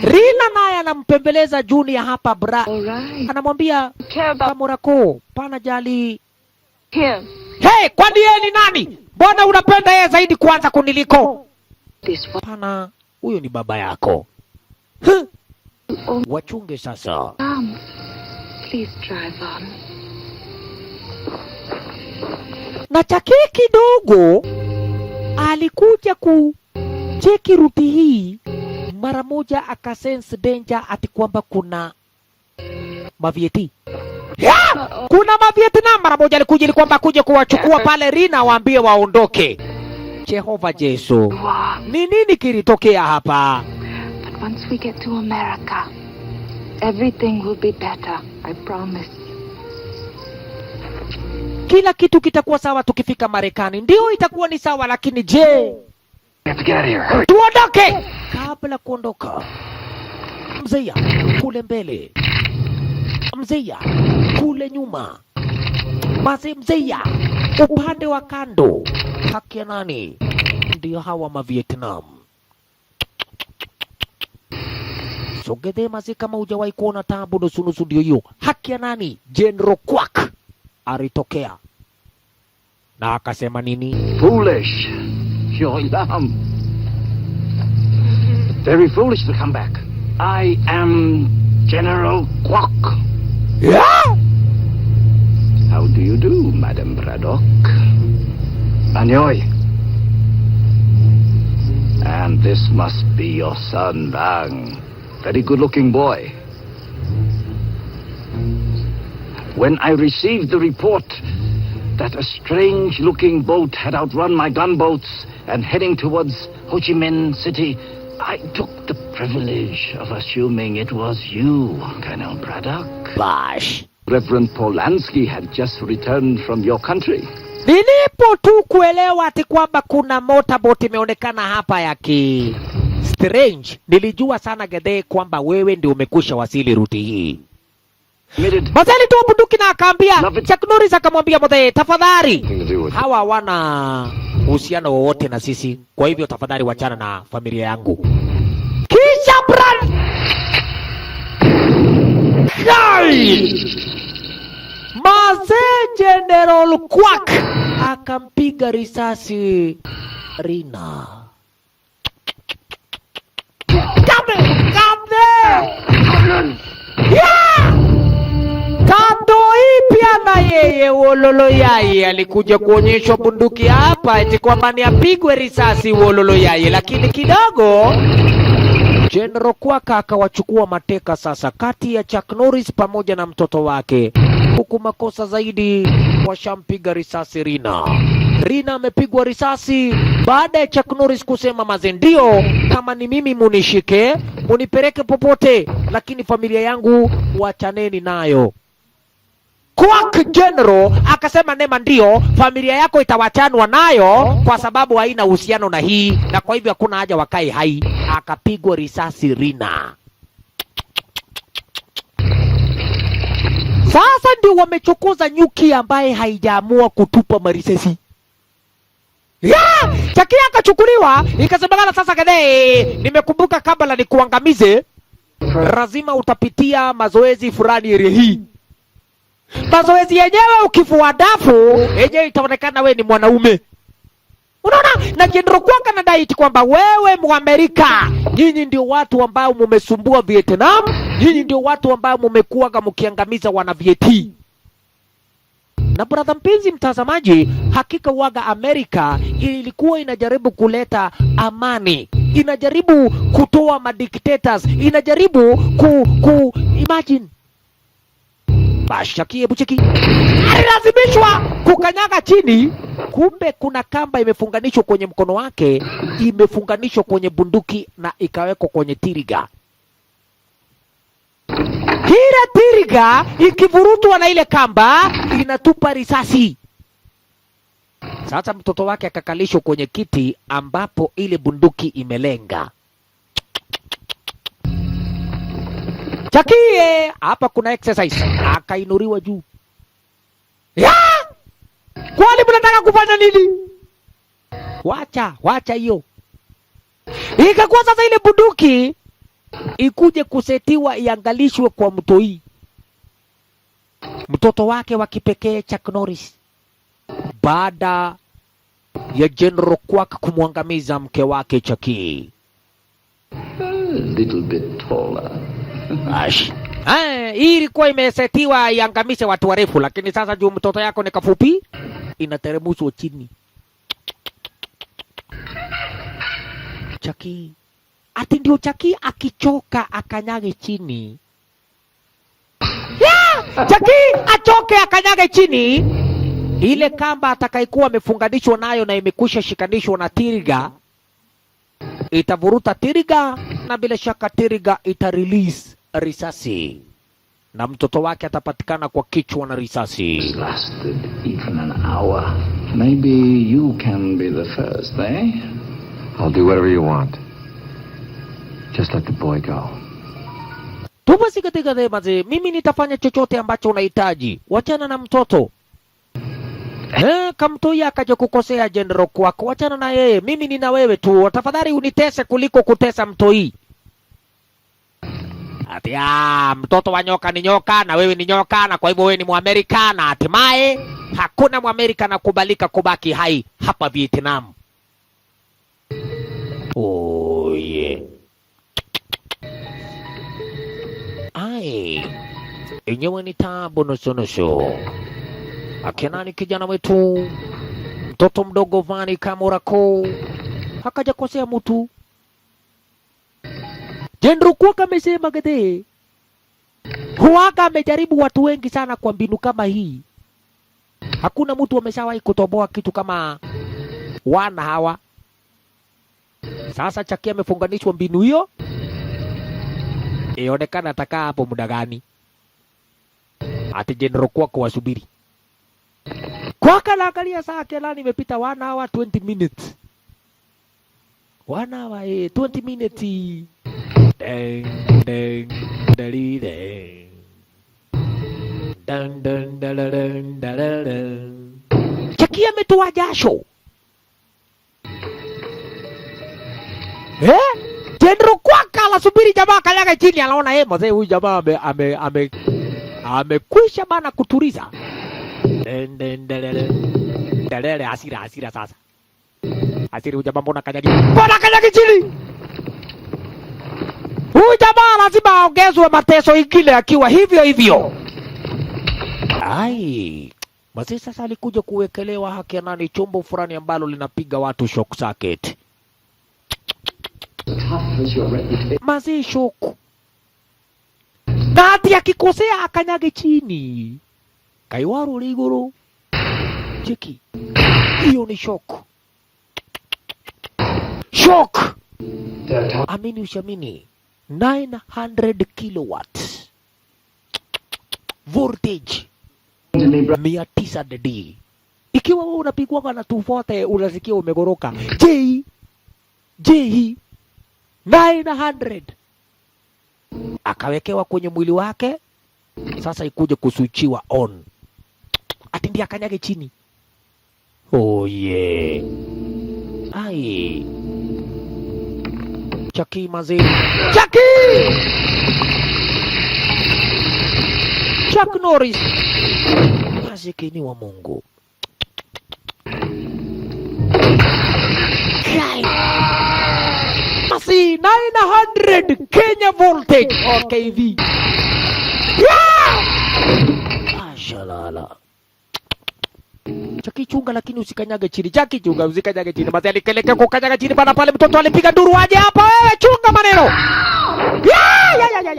Rina naye anampembeleza Junior hapa Alright. Anamwambia Kaborako, pana jali. Him. Hey, kwani yeye ni nani? Mbona unapenda yeye zaidi kwanza kuniliko? This one. Pana, huyo ni baba yako. Wachunge sasa. Please drive on. Na Chucky kidogo alikuja kucheki ruti hii, mara moja akasense danger ati kwamba kuna mavieti. Kuna mavietnam, mara moja alikuja ili kwamba kuja kuwachukua pale Rina waambie waondoke. Jehova Yesu. Ni nini kilitokea hapa? But once we get to America, everything will be better. I promise. Kila kitu kitakuwa sawa tukifika Marekani. Ndio itakuwa ni sawa, lakini je, We have to get out of here. tuondoke. Kabla kuondoka, Mzeya kule mbele, Mzeya kule nyuma, Mzeya upande wa kando. Haki ya nani? Ndio hawa Mavietnam. Sogede mazi kama hujawahi kuona tabu nusu ndio hiyo. Haki ya nani? General Quack alitokea na akasema nini? Foolish. You're dumb. Very foolish to come back. I am General Quack. Yeah! How do you do, Madam Braddock? Anyoy. And this must be your son, Bang. Very good-looking boy. When I received the report that a strange-looking boat had outrun my gunboats and heading towards Ho Chi Minh City, I took the privilege of assuming it was you, Colonel Braddock. Bash. Reverend Polanski had just returned from your country. Nilipo tu kuelewa ati kwamba kuna motorboat imeonekana hapa ya Strange, nilijua sana Gede kwamba wewe ndio umekusha wasili ruti hii. Mazali tu bunduki na akaambia, Chuck Norris akamwambia Mzee, tafadhali, hawa wana uhusiano wowote na sisi, kwa hivyo tafadhali wachana na familia yangu. Kisha Brad Mazee General Quack akampiga risasi Rina. Kando ipya na yeye Wololo Yaye alikuja kuonyeshwa bunduki hapa eti kwamba ni apigwe risasi Wololo Yaye, lakini kidogo General Quack akawachukua mateka sasa kati ya Chuck Norris pamoja na mtoto wake, huku makosa zaidi washampiga risasi Rina. Rina amepigwa risasi baada ya Chuck Norris kusema mazendio, kama ni mimi munishike, munipeleke popote, lakini familia yangu wachaneni nayo. Quack General akasema nema ndio, familia yako itawachanwa nayo kwa sababu haina uhusiano na hii, na kwa hivyo hakuna haja wakae hai. Akapigwa risasi Rina. Sasa ndio wamechokoza nyuki ambaye haijaamua kutupa marisasi. Chakia akachukuliwa, ikasemekana sasa Gede, nimekumbuka kabla nikuangamize, lazima utapitia mazoezi fulani area hii. Mazoezi yenyewe ukifua dafu, yenyewe itaonekana we ni mwanaume. Unaona? Na General Quack anadai kwamba wewe Muamerika, nyinyi ndio watu ambao mumesumbua Vietnam, nyinyi ndio watu ambao mumekuwa mkiangamiza wana Vietnam. Na brother mpenzi mtazamaji, hakika waga Amerika ilikuwa inajaribu kuleta amani, inajaribu kutoa madictators, inajaribu imagine Bashakie Bucheki alilazimishwa kukanyaga chini, kumbe kuna kamba imefunganishwa kwenye mkono wake, imefunganishwa kwenye bunduki na ikawekwa kwenye tiriga. Hila tiriga ikivurutwa na ile kamba inatupa risasi. Sasa mtoto wake akakalishwa kwenye kiti ambapo ile imelenga. Chakie, hapa kuna exercise. Akainuriwa juu. Kwani mnataka kufanya nini? Wacha hiyo. Ikakuwa sasa ile bunduki ikuje kusetiwa iangalishwe kwa mtoi. Mtoto wake wa kipekee Chuck Norris. Baada ya General Quack kumwangamiza mke wake Chucky. A little bit taller. Hii ilikuwa imesetiwa iangamishe watu warefu, lakini sasa juu mtoto yako ni kafupi, inateremshwa chini. Chucky. Ati ndio Chucky akichoka akanyage chini. Chucky achoke akanyage chini. Ile kamba atakaikuwa amefunganishwa nayo na imekusha shikanishwa na tiriga, itavuruta tiriga na bila shaka tiriga ita-release risasi. Na mtoto wake atapatikana kwa kichwa na risasi. It lasted even an hour. Maybe you can be the first, eh? I'll do whatever you want. Just let the boy go. Tuma katika maze, mimi nitafanya chochote ambacho unahitaji. Wachana na mtoto. Kamtoi akaja kukosea General Quack, wachana na yeye. Mimi nina wewe tu. Tafadhali unitese kuliko kutesa mtoi. Ati mtoto wa nyoka ni nyoka na wewe ni nyoka, na kwa hivyo wewe ni Muamerika, na hatimaye hakuna Muamerika na kubalika kubaki hai hapa Vietnam. Oh yeah. Enyewe ni tabu nusu. Akina ni kijana wetu, mtoto mdogo Vani Kamorako, hakaja kosea mtu. General Quack amesema Gede, huwaga amejaribu watu wengi sana kwa mbinu kama hii. Hakuna mtu ameshawahi kutoboa kitu kama wana hawa. Sasa Chucky amefunganishwa mbinu hiyo. Ionekana atakaa hapo muda gani? Ati General Quack wasubiri. Quack anaangalia saa kelani imepita 1 hour 20 minutes. Wana wa 20 minutes. Ding ding dali ding. Dun dun dun dun dun. Chucky ametoa jasho. General Kwaka anasubiri jamaa kanyaga chini, anaona mzee huyu jamaa amekwisha bana kutuliza. Dalele hasira sasa. Hasira huyu jamaa mbona kanyaga chini? Huyu jamaa lazima aongezwe mateso ingine akiwa hivyo. Ai. Mzee sasa alikuja kuwekelewa haki nani chombo fulani ambalo linapiga watu shock circuit. Mazee shoku. Na hati akikosea akanyage chini. Kaiwaru liguru. Cheki. Hiyo ni shoku. Shock. Amini ushamini. 900 kilowatts. Voltage. 900 DD. Ikiwa wewe unapigwa na 240 unasikia umegoroka. J 900 akawekewa kwenye mwili wake. Sasa ikuje kuswichiwa on. Ati ndiye akanyage chini. Oh yeah. Ai. Chucky mazee. Chuck Norris. Masikini wa Mungu. Masi 900 Kenya voltage or KV. Ashalala. Chucky chunga lakini usikanyage chini. Chucky chunga usikanyage chini. Masi alikelekea kukanyaga chini bana pale mtoto alipiga nduru aje hapa wewe chunga maneno.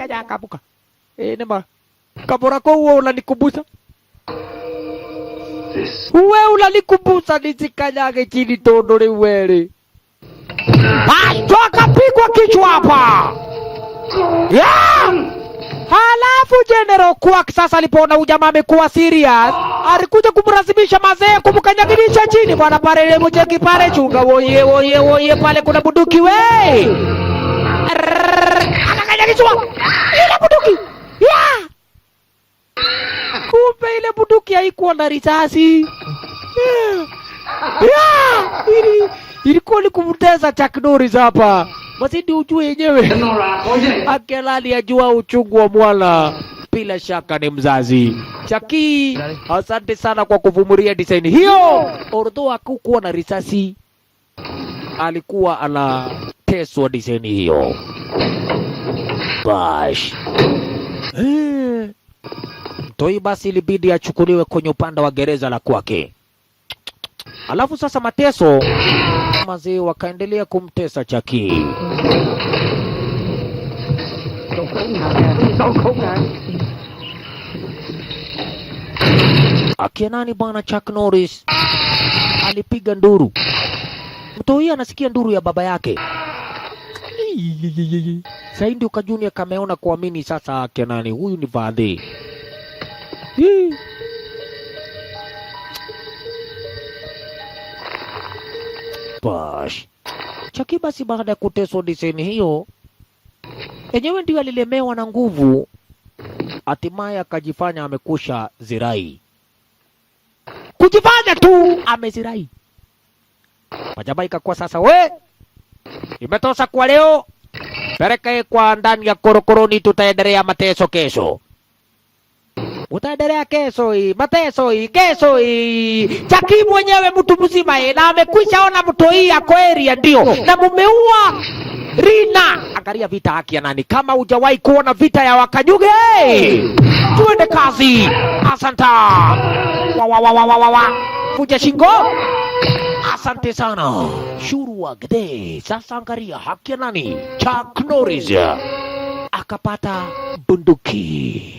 Ya kabuka. Nema. Kabora kwa uwe unanikumbusha. Uwe unanikumbusha nisikanyage chini tondole wele. Toka pigwa kichwa hapa. Halafu General Kwak sasa alipoona ujamaa amekuwa serious, alikuja kumlazimisha mazee kumkanyagilisha chini bwana pale ile mcheki pale chunga woye pale kuna bunduki we. Anakanyagishwa. Ile bunduki. Kumbe ile bunduki haikuwa na risasi. Ilikuwa ni kumtesa Chuck Norris hapa. Basi ndio ujue yenyewe. Akelali ajua uchungu wa mwana. Bila shaka ni mzazi. Chucky, asante sana kwa kuvumilia design hiyo. Although hakukuwa na risasi, alikuwa anateswa design hiyo. Bash. Mtoi basi ilibidi achukuliwe kwenye upande wa gereza la kwake. Alafu sasa mateso mazee wakaendelea kumtesa Chucky. Akienani bwana Chuck Norris alipiga nduru. Mtoi anasikia nduru ya baba yake. Sasa ndio Junior kameona kuamini sasa Akienani huyu ni Vadhi. Bash. Chucky basi baada ya kuteswa design hiyo, enyewe ndio alilemewa na nguvu, hatimaye akajifanya amekusha zirai. Kujifanya tu amezirai. Majamaa ikakuwa sasa imetosha kwa leo. Pereka kwa ndani ya korokoroni tutaendelea mateso kesho. Utaendelea kesho kesho. Chucky mwenyewe mtu mzima na amekwisha ona mtoi yako area ndio. Na mumeua Rina. Angalia vita haki ya nani. Kama hujawahi kuona vita ya Wakanyuge. Tuende kazi. Asanta. Kuja shingo. Asante sana. Shuru wa gde. Sasa angalia haki ya nani. Chuck Norris akapata bunduki.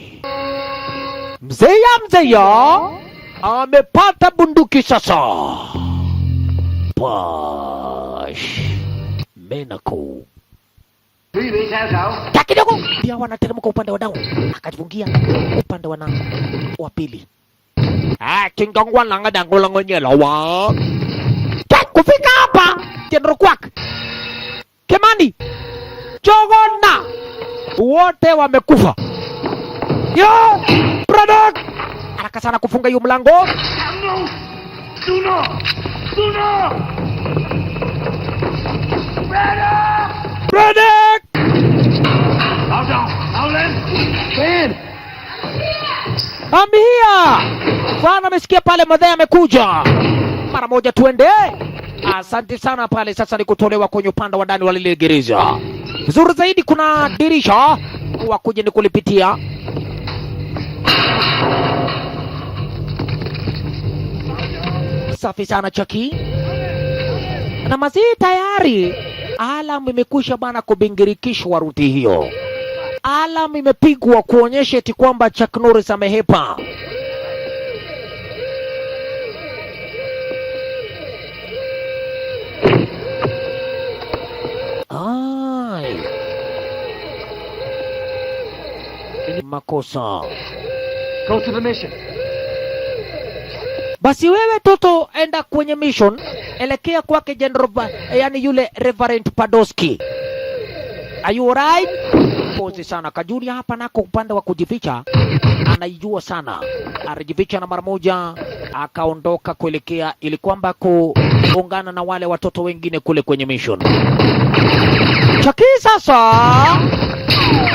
Mzeya amepata bunduki sasa. Bash. Menako. Kidogo. Pia wanateremka upande wa down. Akajifungia upande wa pili. Chingongwa langa dango lango nyelo wa. Kufika hapa. General Kwak. Kimani, Jogona, wote wamekufa. Yo, Braddock, haraka sana kufunga hiyo mlango. No! Braddock! Ben! I'm here! Bwana amesikia pale madhaya amekuja. Mara moja tuende. Asante sana pale, sasa ni kutolewa kwenye upande wa ndani wa lile gereza. Vizuri zaidi kuna dirisha wakuje ni kulipitia. Safi sana Chaki. Na mazii tayari. Alam imekwisha bana kubingirikishwa ruti hiyo. Alam imepigwa kuonyesha eti kwamba Chuck Norris amehepa. Ai. Makosa. Go to the mission. Basi wewe toto enda kwenye mission, elekea kwake General, yani yule Reverend Padoski. Are you alright? Pose sana Kajuri hapa nako upande wa kujificha. Anaijua sana. Alijificha na mara moja akaondoka kuelekea ili kwamba kuungana na wale watoto wengine kule kwenye mission. Chaki sasa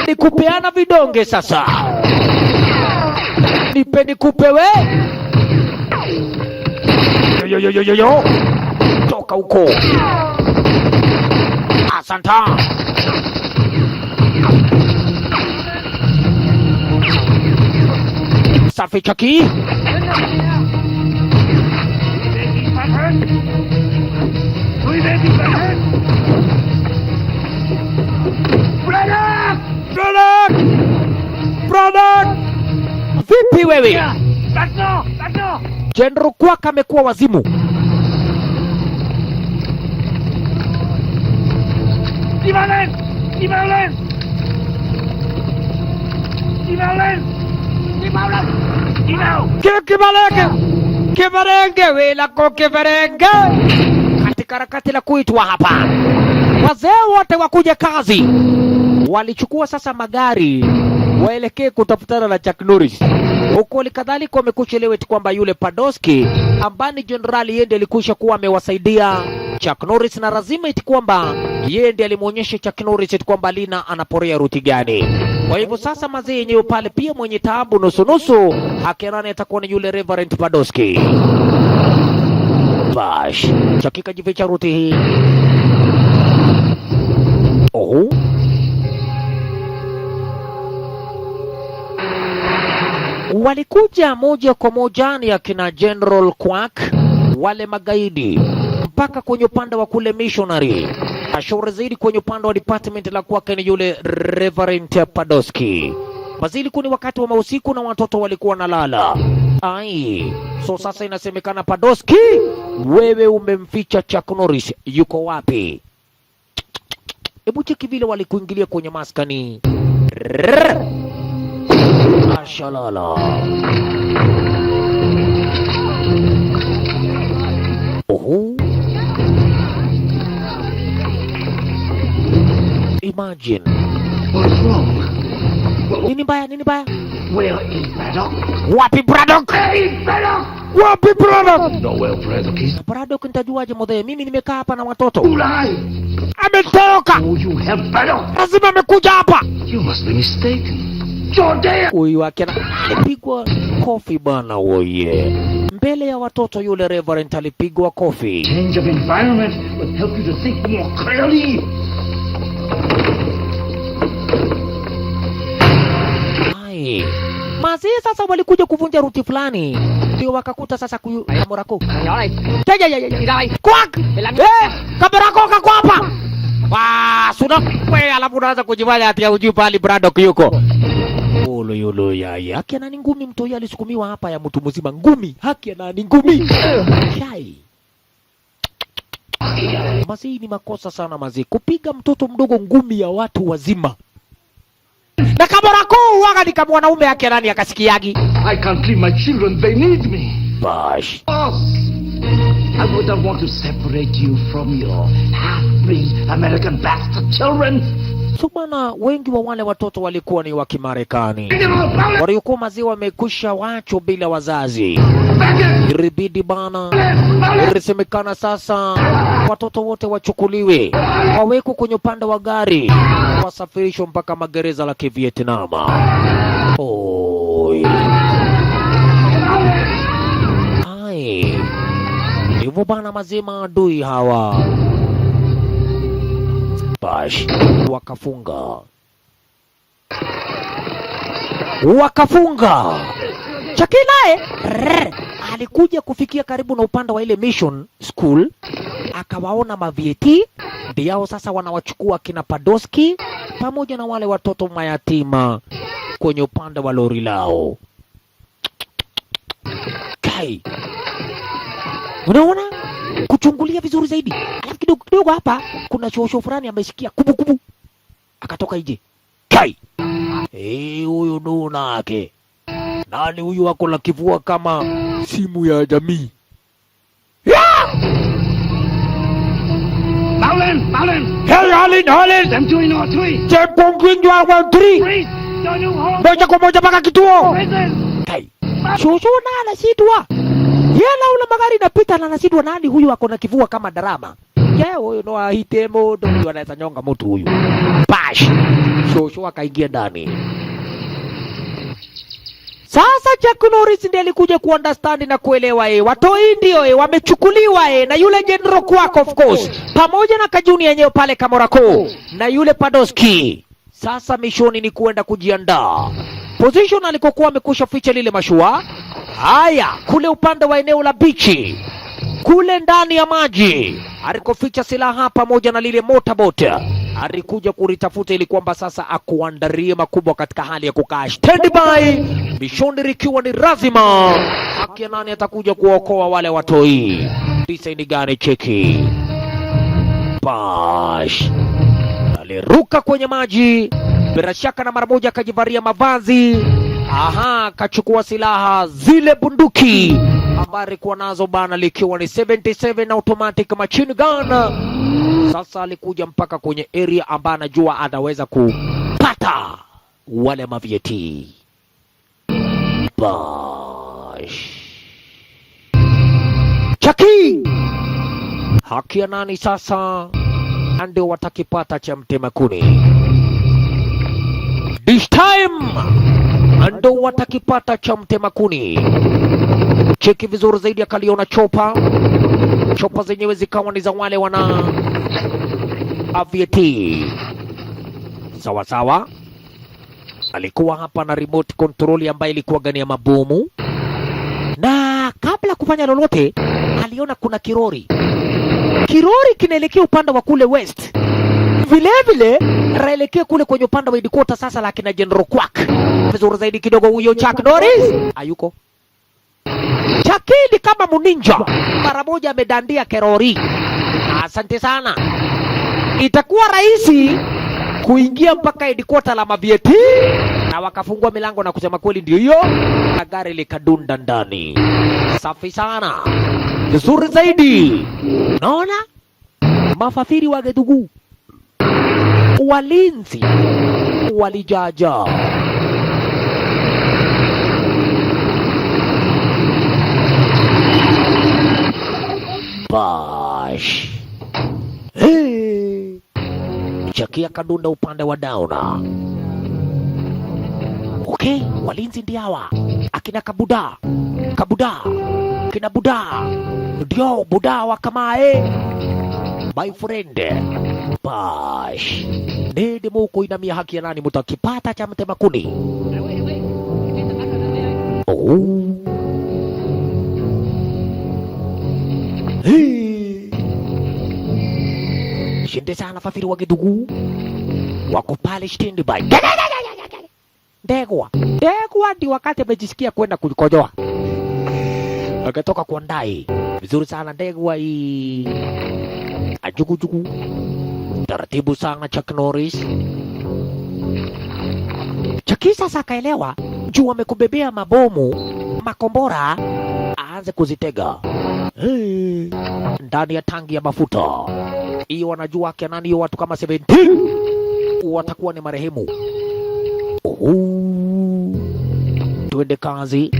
ni kupeana vidonge sasa. Nipe nikupe we. Yo. Toka huko. Asanta. Safi Chaki. Braddock! Vipi wewe? General Kwaka amekuwa wazimu. Kibarenge wela ko kibarenge. Katika harakati la kuitwa hapa. Wazee wote wakuja kazi. Walichukua sasa magari waelekee kutafutana na Chuck Norris. Huko kadhalika wamekuchelewa eti kwamba yule Padoski ambani generali yeye ndiye alikwisha kuwa amewasaidia Chuck Norris, na lazima eti kwamba yeye ndiye alimuonyesha Chuck Norris eti kwamba Lina anaporea ruti gani. Kwa hivyo sasa mazee yenyewe pale pia mwenye taabu nusu akirani atakuwa ni yule Reverend Padoski. Bash, Chuck kajificha ruti hii. Oh. Walikuja moja kwa moja ni akina General Quack, wale magaidi, mpaka kwenye upande wa kule missionary. Ashore zaidi kwenye upande wa department la Quack ni yule Reverend Padoski. Bazili kuni wakati wa mausiku na watoto walikuwa nalala. Ai, so sasa inasemekana Padoski, wewe umemficha Chuck Norris, yuko wapi? Hebu cheki vile walikuingilia kwenye maskani. Ashalala. Oh. Imagine. What's wrong? Nini baya? Where is Braddock? Wapi Braddock? Where is Braddock? Wapi Braddock? No, well, Braddock is... Braddock nitajuaje modhe? Mimi nimekaa hapa na watoto. Ulai! Ametoka! Oh, you have Braddock! Lazima amekuja hapa! You must be mistaken. Jordan! Huyu wake alipigwa kofi bana woye. Mbele ya watoto yule Reverend alipigwa kofi. Change of environment will help you to think more clearly. Ai. Mazi sasa walikuja kuvunja ruti fulani. Ndio wakakuta sasa Kamorako. Kwak! Kamorako kako hapa. Suna wewe alafu unaanza kujifanya ati hujui pale Braddock yuko. Yolo ya haki ana ngumi, mtu yeye alisukumiwa hapa ya mtu mzima ngumi. Haki ana ngumi. Shai. Mazi ni makosa sana mazi. Kupiga mtoto mdogo ngumi ya watu wazima. Na Kamorako waga ni kama mwanaume yake nani akasikiagi. I can't leave my children, they need me. Bash. Boss! I wouldn't want to separate you from your half-breed American bastard children. So bana, wengi wa wale watoto walikuwa ni wa Kimarekani. Waliokuwa maziwa wamekusha wacho bila wazazi. Ilibidi bana, ilisemekana sasa watoto wote wachukuliwe, wawekwe kwenye upande wa gari, wasafirishwe mpaka magereza la Kivietnam. Oi. Hai. Hivyo bana, mazima adui hawa. Bash, wakafunga. Chucky naye alikuja kufikia karibu na upande wa ile mission school, akawaona mavieti ndio sasa wanawachukua kina Padoski pamoja na wale watoto mayatima kwenye upande wa lori lao. Kai, unaona kuchungulia vizuri zaidi. Alafu kidogo hapa kuna shosho fulani amesikia kubu akatoka nje. Kai, huyu nuna yake nani huyu? Wako la kivua kama simu ya jamii. Marlin! Hey, Alin! I'm doing all three. Chepongwinjwa 1-3. Moja kwa moja mpaka kituo. Kai, shosho na anasidwa. Yela ule magari napita na anasidwa. Nani huyu wako na kivua kama drama? Huyu no ahite modo, huyu anaweza nyonga mtu huyu. Bash! Shosho akaingia ndani. Sasa Chuck Norris ndiye alikuja kuunderstand na kuelewa watoi ndio wamechukuliwa na yule General Quark of course, pamoja na Kajuni yenyewe pale Kamorako na yule Padoski. Sasa mishoni ni kuenda kujiandaa. Position alikokuwa amekusha ficha lile mashua. Haya, kule upande wa eneo la bichi, kule ndani ya maji alikoficha silaha pamoja na lile motorboat. Alikuja kulitafuta ili kwamba sasa akuandarie makubwa katika hali ya kukaa standby. Mishoni ikiwa ni lazima. Haki nani atakuja kuokoa wale watoi? Design gani cheki? Bash! Aliruka kwenye maji. Bila shaka na mara moja akajivalia mavazi. Kachukua silaha zile bunduki habari kwa nazo bana, likiwa ni 77 automatic machine gun. Sasa alikuja mpaka kwenye area ambayo anajua anaweza kupata wale mavieti. Bash! Chucky! Haki ya nani sasa? Ndio watakipata cha mtemakuni. This time ndio watakipata cha mtemakuni. Cheki vizuri zaidi, akaliona chopa zenyewe zikawa ni za wale wana avieti. Sawa. Alikuwa hapa na remote control ambayo ilikuwa gani ya mabomu, na kabla kufanya lolote aliona kuna kirori kinaelekea upande wa kule west. Vile raelekea kule kwenye upande wa headquarters sasa la kina General Quark. Vizuri zaidi kidogo, huyo Chuck Norris hayuko. Chucky kama muninja mara moja amedandia kerori. Asante sana. Itakuwa rahisi kuingia mpaka headquarters la mavieti, na wakafungua milango na kusema kweli ndio hiyo, na gari likadunda ndani. Safi sana. Vizuri zaidi. Naona mafafiri wa Gedugu, walinzi walijaja. Bash! Chucky akadunda upande wa Dauna. Okay, walinzi ndio hawa. Akina Kabuda. Kina Buda. Ndio Buda wa kamae. My friend. Bash! Nende muko inamia haki ya nani mutakipata cha mtemakuni. Shinde sana fafiri wa Gedugu. Wako pale standby. Ndegwa ndi wakati amejisikia kwenda kulikojoa. Akatoka kwa ndai. Vizuri sana Ndegwa hii. Ajugu. Taratibu sana Chuck Norris. Chucky sasa akaelewa juu amekubebea mabomu, makombora, aanze kuzitega. ndani ya tangi ya mafuta hiyo. Wanajua akina nani watu kama 17 watakuwa ni marehemu. Tuende kazi.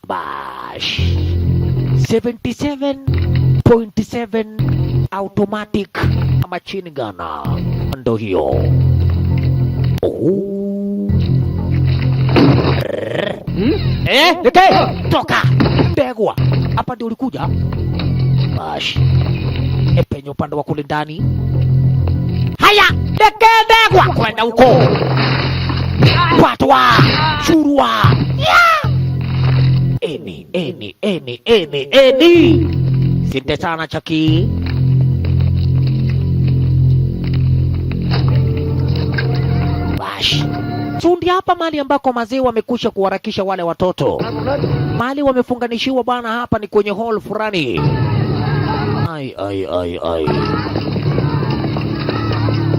Bash 77.7 automatic machine gun ndo hiyo. Nike toka begwa hapa ndio ulikuja. Bash penye upande wa kule ndani. Haya Nike begwa kwenda huko. Patwa shurua eni sinte sana Chaki. Bash sundi hapa mali ambako mazee wamekusha kuharakisha wale watoto. Mali wamefunganishiwa bana, hapa ni kwenye hall fulani. Ai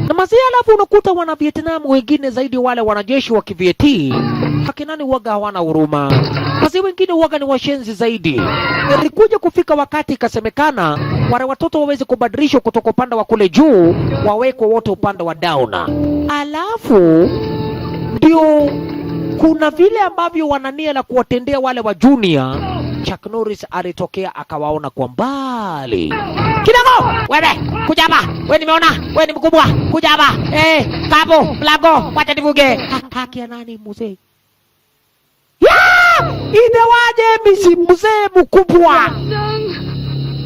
na mazee, alafu unakuta wana Vietnam wengine zaidi wale wanajeshi wa kivieti hakinani waga hawana huruma. Mazee wengine waga ni washenzi zaidi. Ilikuja kufika wakati ikasemekana wale watoto waweze kubadilishwa kutoka upande wa kule juu wawekwe wote upande wa down. Alafu ndio kuna vile ambavyo wanania la kuwatendea wale wa junior. Chuck Norris alitokea akawaona kwa mbali. Kidogo, wewe kuja hapa. Wewe nimeona, wewe ni mkubwa. Kuja hapa. Kapo, mlango, wacha nivuge. Haki ya nani mzee? Idewaje misi mzee mkubwa?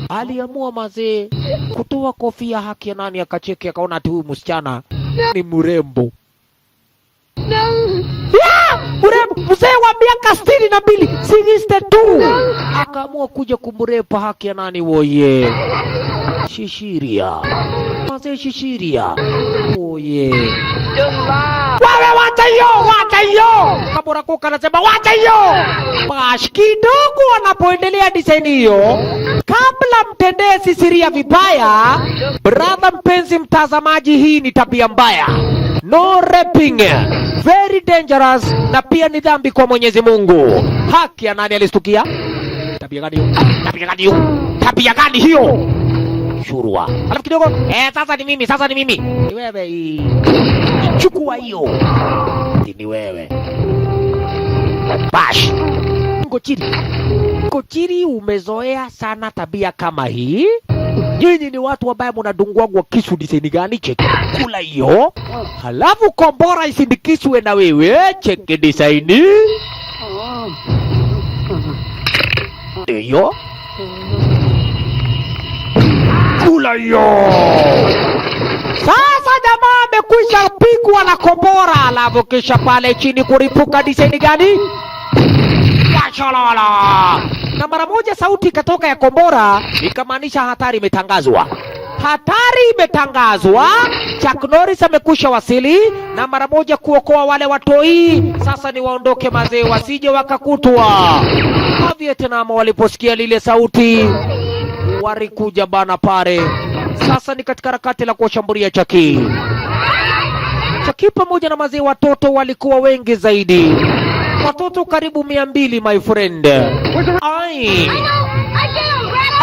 Aliamua mazee kutoa kofia. Haki ya nani akacheki akaona ati huyu msichana ni mrembo. Mrembo mzee wa miaka 62, 62. Akaamua kuja kumrepa. Haki ya nani woye? Shishiria. Mazee Shishiria. Woye. Wewe wacha hiyo. Kabura Kuka anasema wacha hiyo. Bash kidogo wanapoendelea design hiyo, kabla mtendee Sisiria vibaya, brother mpenzi mtazamaji, hii ni tabia mbaya. No raping. Very dangerous na pia ni dhambi kwa Mwenyezi Mungu. Haki ya nani alistukia? Tabia gani hiyo? Shurua. Alafu kidogo, sasa ni mimi. Ni wewe. Chukua hiyo. Ni wewe. Bash. Ngochiri umezoea sana tabia kama hii. Nyinyi ni watu ambao mnadungwa kisu design gani? Cheki. Kula hiyo. Halafu kombora isindikiswe na wewe. Cheki design. Hiyo. Kula hiyo. Sasa jamaa amekwisha pigwa na kombora, alafu kisha pale chini kuripuka design gani? Wachalala. Na mara moja sauti ikatoka ya kombora, ikamaanisha hatari imetangazwa. Chuck Norris amekwisha wasili na mara moja kuokoa wale watoi. Sasa ni waondoke mazee wasije wakakutwa. Wa Vietnam waliposikia lile sauti walikuja bana pale. Sasa ni katika harakati la kuwashambulia Chaki pamoja na mazee. Watoto walikuwa wengi zaidi, watoto karibu 200 my friend.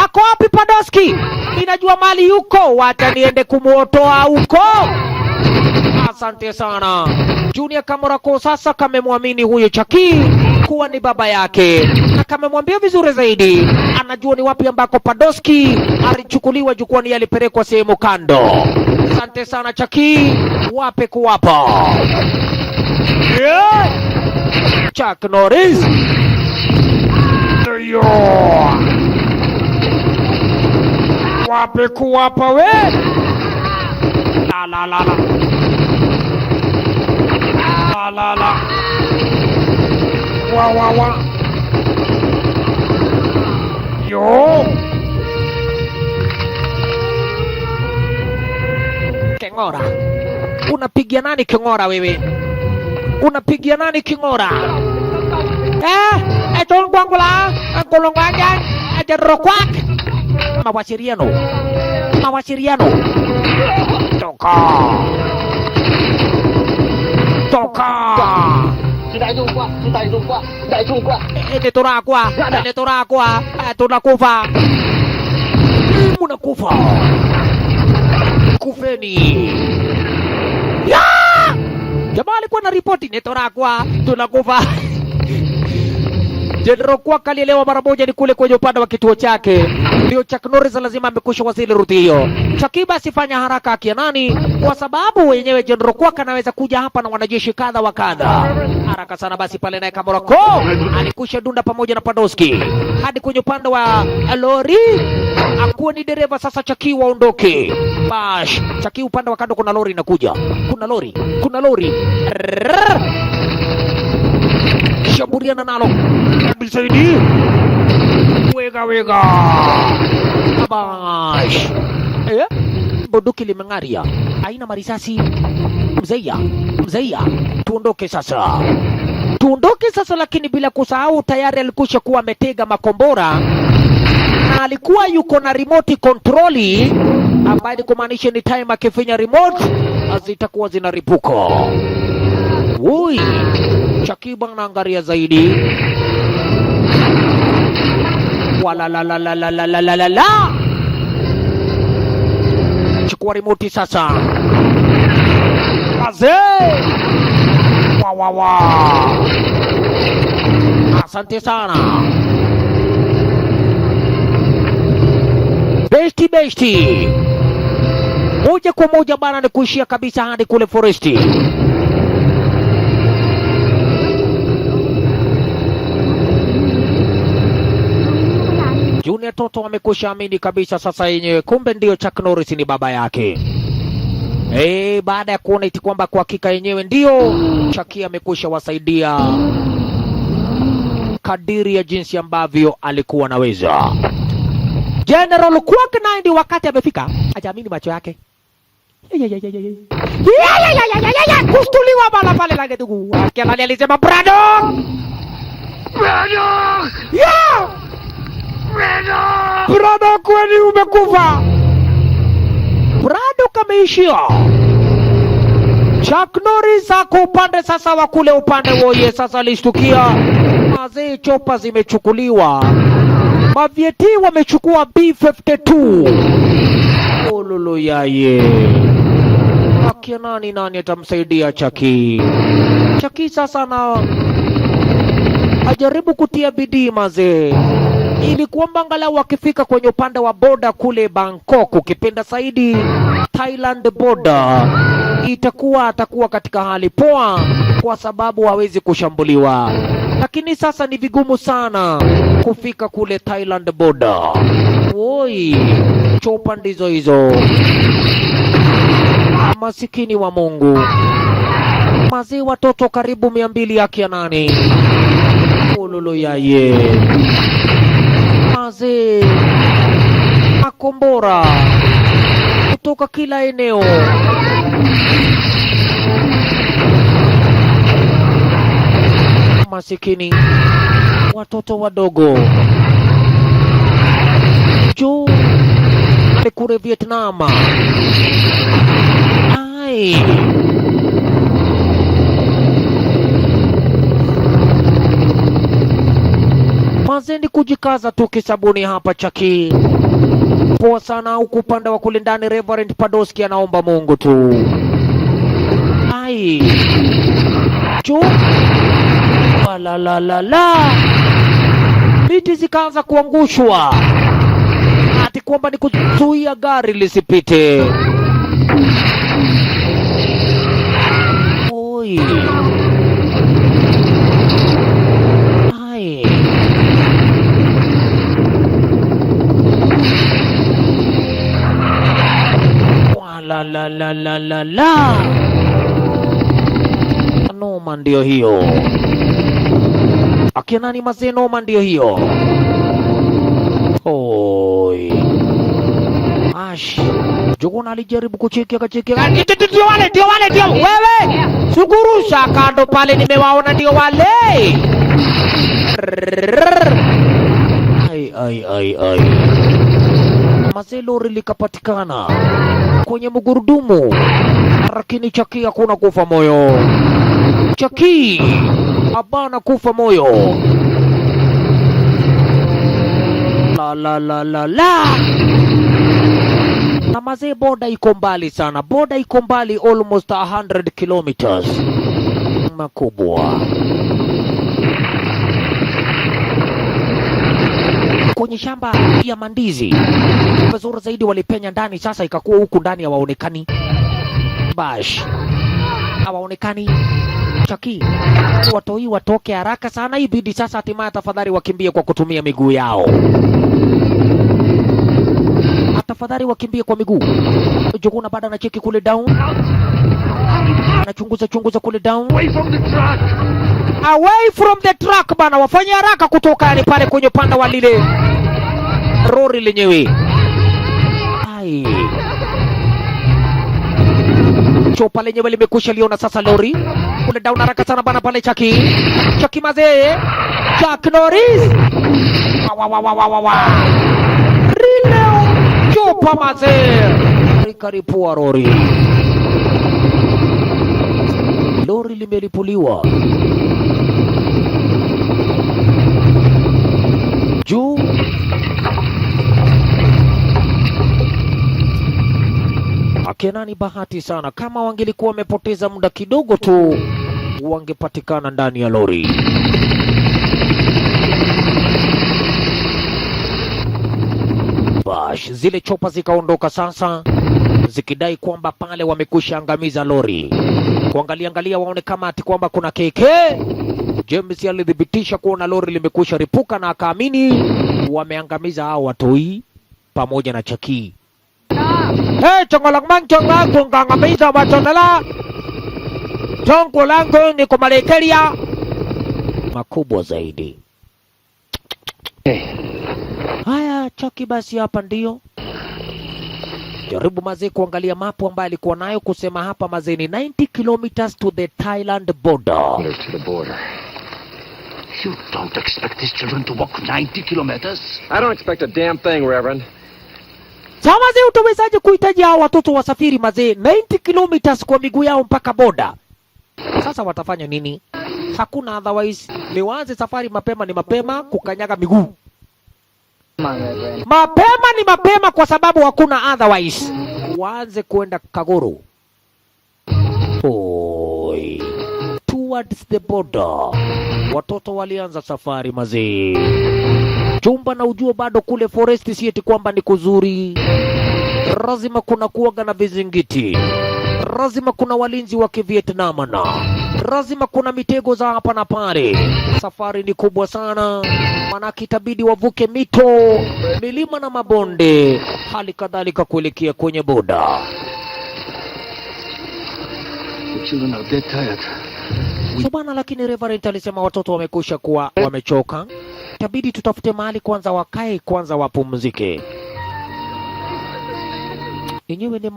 Ako wapi Padoski? Ninajua mali yuko, wacha niende kumuotoa huko. Asante sana. Junior Kamorako sasa kamemwamini huyo Chaki kuwa ni baba yake, na kamemwambia vizuri zaidi. Anajua ni wapi ambako Padoski alichukuliwa jukwani, alipelekwa sehemu kando. Asante sana Chaki, wape kuwapa. Chuck Norris. Wape kuwapa we. La. Wa. Yo. Kengora. Unapigia nani Kengora wewe? Unapigia nani Kengora? Tolongwangula, kolongwaja, ajerokwak. Mawasiriano. Toka. Tunakufa. Munakufa. Kufeni. Ya! Jamaa alikuwa na ripoti netorakwa tunakufa. General Kwak alielewa mara moja ni kule kwenye upande wa kituo chake. Ndio Chuck Norris lazima amekusha wasili ruti hiyo. Chakiba asifanya haraka Akianani kwa sababu wenyewe General Kwak anaweza kuja hapa na wanajeshi kadha wa kadha. Haraka sana basi pale naye Kamoroko alikusha dunda pamoja na Padoski hadi kwenye upande wa lori. Akuwa ni dereva sasa Chaki waondoke. Bash, Chaki upande wa kando kuna lori inakuja. Kuna lori. Shaburiana nalo. Bisaidi. Wega. Bash. Bunduki limengaria. Haina marisasi. Mzeia. Tuondoke sasa, lakini bila kusahau tayari alikusha kuwa ametega makombora na alikuwa yuko na remote controli ambaye ni kumaanisha ni time akifinya remote zitakuwa zinaripuka. Ui, Chakiba anaangalia zaidi. Wala. Chukua remote sasa. Aze! Wa. Asante sana. Besti. Moja kwa moja bana ni kuishia kabisa hadi kule foresti. Junior Toto amekusha amini kabisa sasa yenyewe kumbe ndio Chuck Norris ni baba yake. Baada ya kuona iti kwamba kwa hakika yenyewe ndio Chucky amekusha wasaidia kadiri ya jinsi ambavyo alikuwa anaweza. General Kwak naye wakati amefika hajaamini macho yake. Kustuliwa bala pale la gedugu. Akiangalia alisema Braddock. Braddock kwani umekufa? Braddock ameishia. Chuck Norris ako upande sasa wa kule upande woye sasa alishtukia. Mazee chopa zimechukuliwa. Mavieti wamechukua B-52. Ololo yaye. Akia nani atamsaidia Chucky? Chucky sasa na ajaribu kutia bidii mazee. Ili kwamba angalau wakifika kwenye upande wa boda kule Bangkok, ukipenda zaidi Thailand border, atakuwa katika hali poa kwa sababu hawezi kushambuliwa. Lakini sasa ni vigumu sana kufika kule Thailand border. Oi, chopa ndizo hizo. Masikini wa Mungu. Mazee watoto karibu 200 Akianani. Ololo yaye. Mazee makombora kutoka kila eneo. Masikini watoto wadogo. Jo kule Vietnam. Ai. Mazeni kujikaza tu kisabuni hapa Chucky. Poa sana huku upande wa kule ndani Reverend Padoski anaomba Mungu tu. Ai. Jo. La. Miti zikaanza kuangushwa. Ati kwamba ni kuzuia gari lisipite. Oi. Ai. La. Noma ndio hiyo. Akianani mazee noma ndio hiyo. Oi. Ash. Jogona alijaribu kucheki akacheki. Ndio wale. Wewe. Sugurusha kando pale nimewaona ndio wale. Ai. Mazee lori likapatikana kwenye mgurudumu. Lakini Chucky hakuna kufa moyo. Chucky Abana kufa moyo. La. Na mazee, boda iko mbali sana. Boda iko mbali almost 100 kilometers. Makubwa. Kwenye shamba ya mandizi. Vizuri zaidi walipenya ndani, sasa ikakuwa huku ndani hawaonekani. Bash. Hawaonekani. Chaki. Watoi watoke haraka sana, ibidi sasa hatimaye tafadhali wakimbie kwa kutumia miguu yao. Tafadhali wakimbie kwa miguu. Joguna baada anacheki kule down. Anachunguza kule down. Away from the truck! Away from the truck bana, wafanye haraka kutoka yani pale kwenye upande wa lile lori lenyewe. Ai. Chopa lenyewe limekusha liona sasa lori. Kule down haraka sana bana pale Chaki. Chaki mazee. Chuck Norris. Wa. Rileo. Chopa mazee. Rikaripua lori. Lori limelipuliwa. Juu. Akina ni bahati sana, kama wangelikuwa wamepoteza muda kidogo tu wangepatikana ndani ya lori. Bash, zile chopa zikaondoka sasa zikidai kwamba pale wamekusha angamiza lori. Kuangalia waone kama ati kwamba kuna keke. James alidhibitisha kuona lori limekusha ripuka na akaamini wameangamiza hao watoi pamoja na Chaki. Hey, chongo ngangamiza watondala. Chongo langu ni kumalekeria makubwa zaidi. Haya, Chaki basi hapa ndio. Jaribu mazee kuangalia mapu ambayo alikuwa nayo kusema hapa mazee ni 90 kilometers to the Thailand border. To the border. You don't expect these children to walk 90 kilometers? I don't expect a damn thing, Reverend. Sawa mazee, utawezaje kuhitaji hao watoto wasafiri mazee 90 kilometers kwa miguu yao mpaka boda? Sasa watafanya nini? Hakuna otherwise. Ni waanze safari mapema, ni mapema kukanyaga miguu. Mapema ni mapema kwa sababu hakuna otherwise. Waanze kuenda Kagoro. Oi. Towards the border. Watoto walianza safari mazee. Chumba na ujua bado kule forest sieti kwamba ni kuzuri. Lazima kuna kuwaga na vizingiti. Lazima kuna walinzi wa Kivietnam na. Lazima kuna mitego za hapa na pale. Safari ni kubwa sana. Manake itabidi wavuke mito, milima na mabonde, hali kadhalika kuelekea kwenye boda. The children are dead tired. So bana, lakini Reverend alisema watoto wamekusha kuwa wamechoka. Itabidi tutafute mahali kwanza wakae, kwanza wapumzike. Yenyewe ni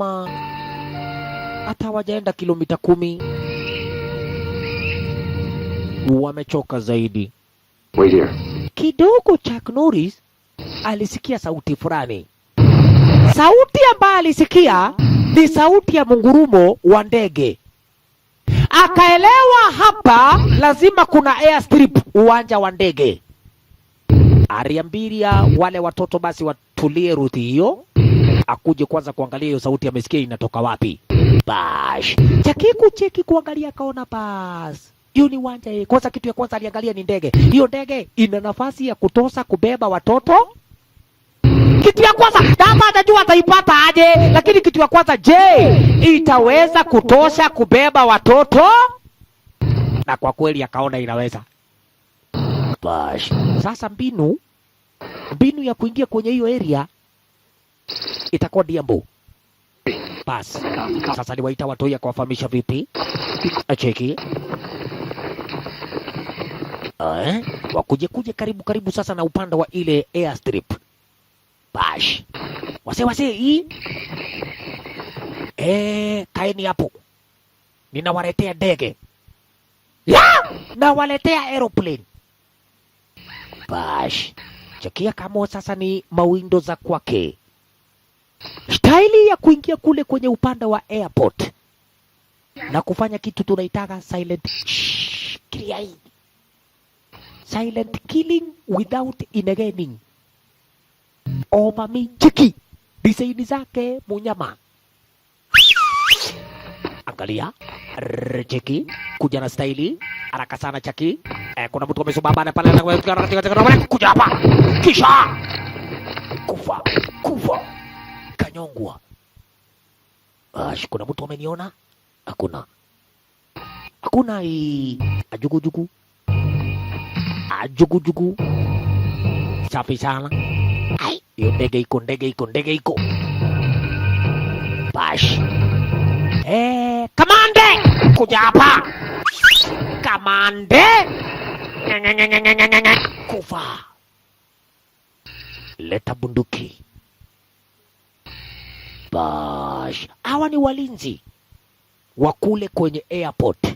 hata wajaenda kilomita 10. Wamechoka zaidi. Wait here. Kidogo Chuck Norris alisikia sauti fulani. Sauti ambayo alisikia ni sauti ya mungurumo wa ndege. Akaelewa hapa lazima kuna airstrip, uwanja wa ndege. Aliambiria wale watoto basi watulie ruti hiyo, akuje kwanza kuangalia hiyo sauti amesikia inatoka wapi. Bash. Cheki kuangalia kaona basi. Hiyo ni uwanja. Kwanza kitu ya kwanza aliangalia ni ndege. Hiyo ndege ina nafasi ya kutosha kubeba watoto? Kitu ya kwanza, kama atajua ataipata aje, lakini kitu ya kwanza, je, itaweza kutosha kubeba watoto? Na kwa kweli akaona inaweza. Bash. Sasa mbinu ya kuingia kwenye hiyo area itakuwa diambo. Bas. Sasa niwaita watu ya kuwafahamisha vipi? Acheki. Wakuje karibu sasa na upande wa ile airstrip. Bash. Wase hii. Kaeni hapo. Ninawaletea ndege. Nawaletea aeroplane. Bash. Chekia kama sasa ni mawindo za kwake. Staili ya kuingia kule kwenye upande wa airport na kufanya kitu tunaitaka silent. Silent killing without inegening. Omami cheki. Design zake munyama. Angalia. Cheki. Kuja na staili. Haraka sana cheki. Kuna mtu amesubaba pale kuja hapa. Kisha. Kufa. Kanyongwa. Kuna mtu ameniona? Hakuna. Ajugu. Safi sana. Ai, hiyo ndege iko. Bash. Kamande! Kuja hapa. Kamande! Kufa. Leta bunduki. Bash. Hawa ni walinzi wa kule kwenye airport.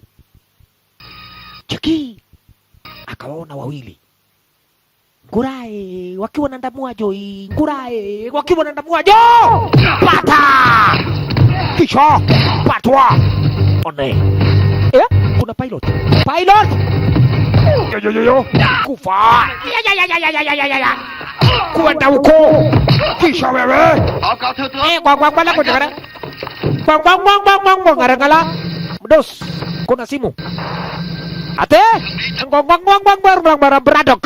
Cheki. Akawaona wawili. Ngurai wakiwa na ndamua Joy. Pata. Kisha patwa. One. Kuna pilot. Yo. Kufa. Ya. Kuenda huko. Kisha wewe. Kwa kujara. Ngarangala. Mdos. Kuna simu. Ate. Braddock.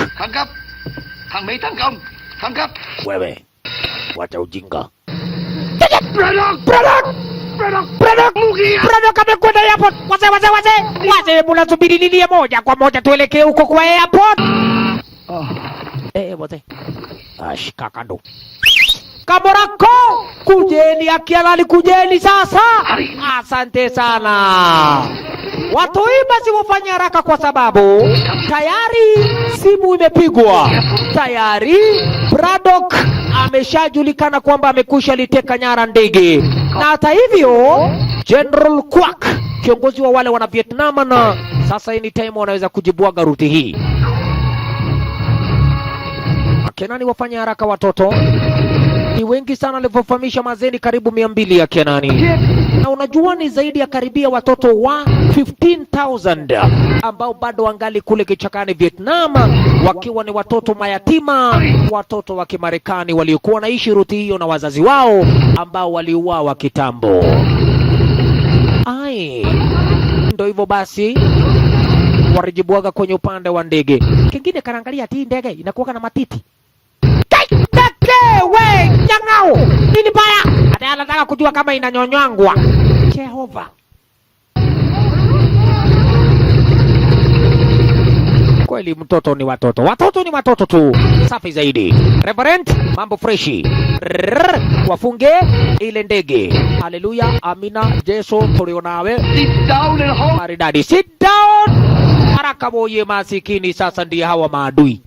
Thằng Mỹ tấn công. Khẩn cấp. Wewe. Wacha ujinga. Braddock amekwenda airport. Wazee mnasubiri nini? Moja kwa moja tuelekee huko kwa airport. Wazee. Shika kando. Kamorako. Kujeni akialali kujeni sasa. Asante sana. Watu hii basi wafanya haraka kwa sababu tayari simu imepigwa. Tayari Braddock ameshajulikana kwamba amekwisha liteka nyara ndege. Na hata hivyo General Kwak, kiongozi wa wale wana Vietnam, na sasa anytime wanaweza kujibwaga ruti hii. Akenani wafanya haraka watoto. Ni wengi sana walivyofahamisha mazeni karibu 200 ya Kenani. Na unajua ni zaidi ya karibia watoto wa 15,000 ambao bado wangali kule kichakani Vietnam, wakiwa ni watoto mayatima, watoto wa Kimarekani waliokuwa naishi ruti hiyo na wazazi wao ambao waliuawa kitambo. Ndio hivyo basi warijibwaga kwenye upande wa ndege. Kingine kanaangalia ati ndege inakuwa na matiti. We nyangao nini baya? Hata anataka kujua kama inanyonywangwa. Jehova. Kweli mtoto ni watoto tu. Safi zaidi. Reverend, mambo freshi. Wafunge ile ndege. Haleluya, amina, Yesu tulionawe. Sit down and hold. Maridadi, sit down. Haraka boye masikini, sasa ndiye hawa maadui.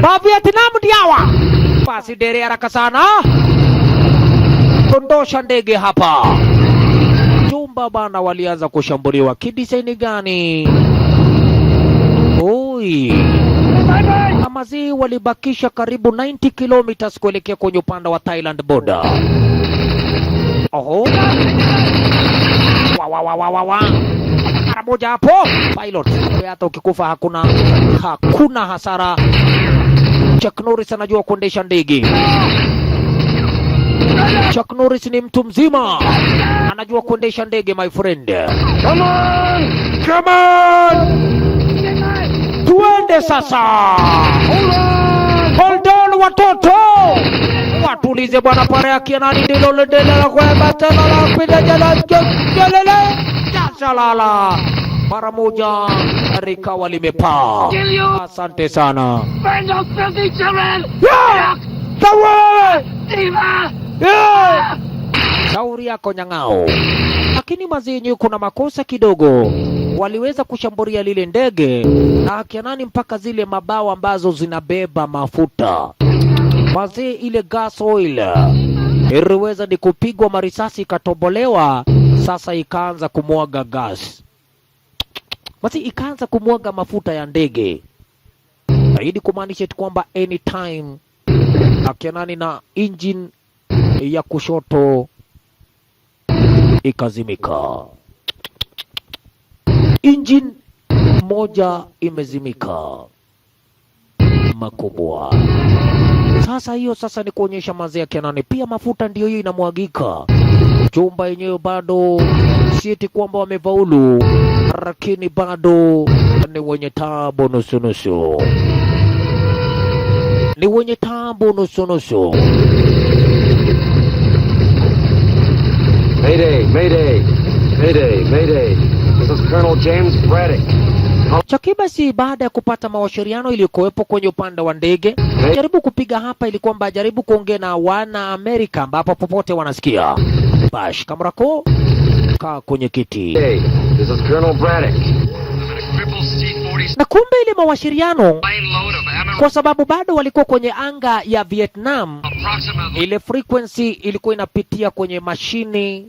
Ba Vietnam diawa. Basi dere haraka sana. Kondosha ndege hapa. Jumba bana walianza kushambuliwa. Kidisaini gani? Amazi walibakisha karibu 90 kilometers kuelekea kwenye upande wa Thailand border. Mara moja hapo. Pilot. Hata ukikufa hakuna hasara. Chuck Norris anajua kuendesha ndege. Chuck Norris ni mtu mzima. Anajua kuendesha ndege, my friend. Come on! Tuende sasa. Hold on watoto. Watulize bwana, pare yake nani ndilo lendelea kwa batala la kwenda jala kelele. Jasalala. Mara moja rikawa limepaa. Asante sana. Shauri yako nyangao. Lakini mazinyi kuna makosa kidogo. Waliweza kushambulia lile ndege na Kenani mpaka zile mabawa ambazo zinabeba mafuta. Mazi ile gas oil iliweza ni kupigwa marisasi, ikatobolewa, sasa ikaanza kumwaga gas. Basi ikaanza kumwaga mafuta ya ndege. Zaidi kumaanisha kwamba anytime Kenani na engine ya kushoto ikazimika. Engine moja imezimika makubwa. Sasa hiyo sasa ni kuonyesha mazee ya Kenani. Pia mafuta ndiyo hiyo inamwagika. Chumba yenyewe bado sieti kwamba wamefaulu, lakini bado ni wenye tabu nusu. Ni wenye tabu nusu. Mayday, mayday, mayday, mayday. This is Colonel James Braddock. Chaki basi baada ya kupata mawasiliano iliyokuwepo kwenye upande wa ndege, jaribu kupiga hapa ili kwamba jaribu kuongea na wana Amerika ambapo popote wanasikia. Bash Kamrako kaa kwenye kiti. Hey, this is Colonel Braddock. Na kumbe ile mawasiliano, kwa sababu bado walikuwa kwenye anga ya Vietnam, ile frequency ilikuwa inapitia kwenye mashini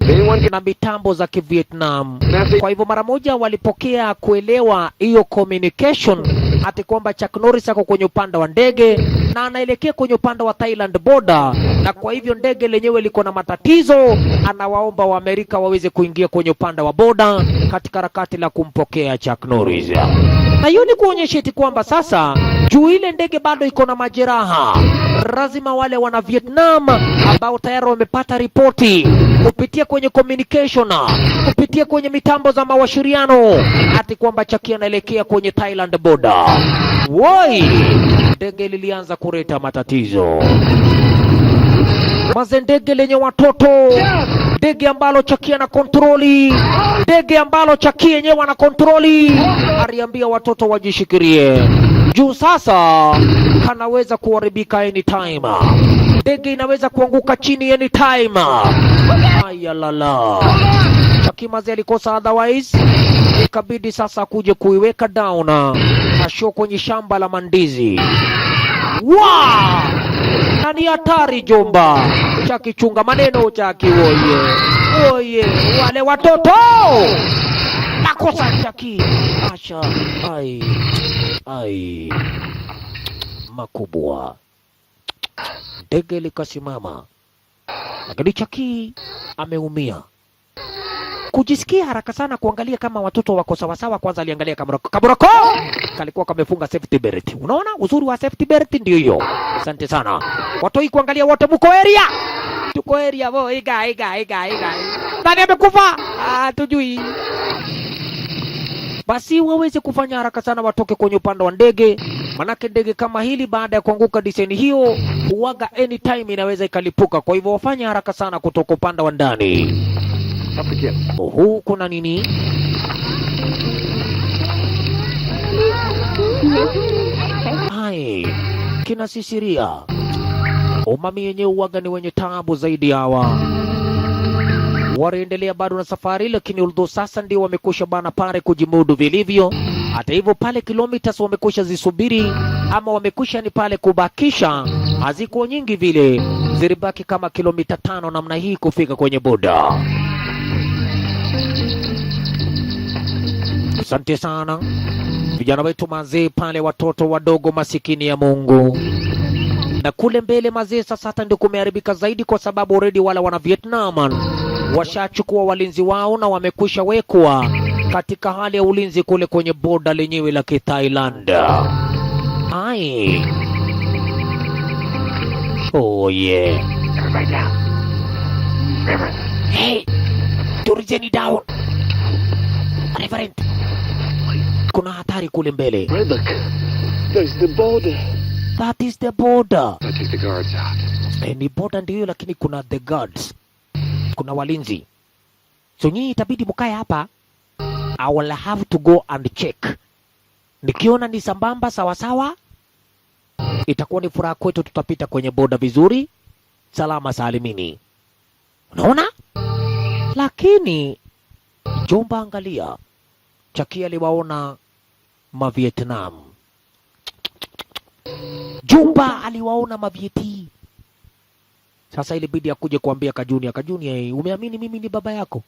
na mitambo za Kivietnam. Kwa hivyo mara moja walipokea kuelewa hiyo communication ati kwamba Chuck Norris ako kwenye upande wa ndege na anaelekea kwenye upande wa Thailand border, na kwa hivyo ndege lenyewe liko na matatizo. Anawaomba wa Amerika waweze kuingia kwenye upande wa border katika harakati la kumpokea Chuck Norris. Na hiyo ni kuonyesha eti kwamba sasa juu ile ndege bado iko na majeraha, lazima wale wana Vietnam ambao tayari wamepata ripoti kupitia kwenye communication, kupitia kwenye mitambo za mawasiliano ati kwamba Chuck anaelekea kwenye Thailand border. Woi, ndege lilianza kuleta matatizo. Mazendege lenye watoto, ndege ambalo Chuck ana kontroli, ndege ambalo Chuck yenyewe ana kontroli. Aliambia watoto wajishikirie juu sasa kanaweza kuharibika anytime. Ndege inaweza kuanguka chini anytime. Ayalala. Chuck maze alikosa, otherwise ikabidi sasa kuje kuiweka down asho kwenye shamba la mandizi. Wow! Na ni hatari jomba. Chuck chunga maneno Chuck, oye wale watoto nakosa Chuck. Asha ai makubwa. Ndege likasimama, lakini Chuck ameumia. Kujisikia haraka sana kuangalia kama watoto wako sawasawa. Kwanza aliangalia Kamroko kalikuwa kamefunga safety belt. Unaona uzuri wa safety belt ndio hiyo. Asante sana watoi kuangalia wote mko area. Tuko area bo, iga. Nani amekufa? Tujui. Basi waweze kufanya haraka sana watoke kwenye upande wa ndege, manake ndege kama hili baada ya kuanguka design hiyo huaga anytime inaweza ikalipuka. Kwa hivyo wafanye haraka sana kutoka upande wa ndani. Oho, kuna nini? Hai, kinasisiria. Umami yenyewe uwaga ni wenye taabu zaidi hawa. Wanaendelea bado na safari, lakini uldo sasa ndio wamekusha bana pale kujimudu vilivyo. Hata hivyo pale kilometers wamekusha zisubiri, ama wamekusha ni pale kubakisha. Haziko nyingi vile, zilibaki kama kilomita 5 namna hii kufika kwenye boda. Asante sana vijana wetu mazee pale, watoto wadogo masikini ya Mungu. Na kule mbele mazee sasa hata ndio kumeharibika zaidi, kwa sababu already wala wana Vietnam washachukua walinzi wao na wamekwisha wekwa katika hali ya ulinzi kule kwenye boda lenyewe la Thailand. Ai. Oh yeah. Everybody down. Reverend. Hey. Turejeni down. Reverend. Kuna hatari kule mbele. Braddock, there's the border. That is the border. I take the guards out. Ni border ndio, lakini kuna the guards. Kuna walinzi. So nyinyi itabidi mkae hapa. I will have to go and check. Nikiona ni sambamba sawa, itakuwa ni furaha kwetu, tutapita kwenye boda vizuri, salama salimini. Unaona? Lakini jomba, angalia. Chuck aliwaona ma Vietnam. Jumba aliwaona mavieti. Sasa ilibidi akuje kuambia Kajunia, umeamini mimi ni baba yako?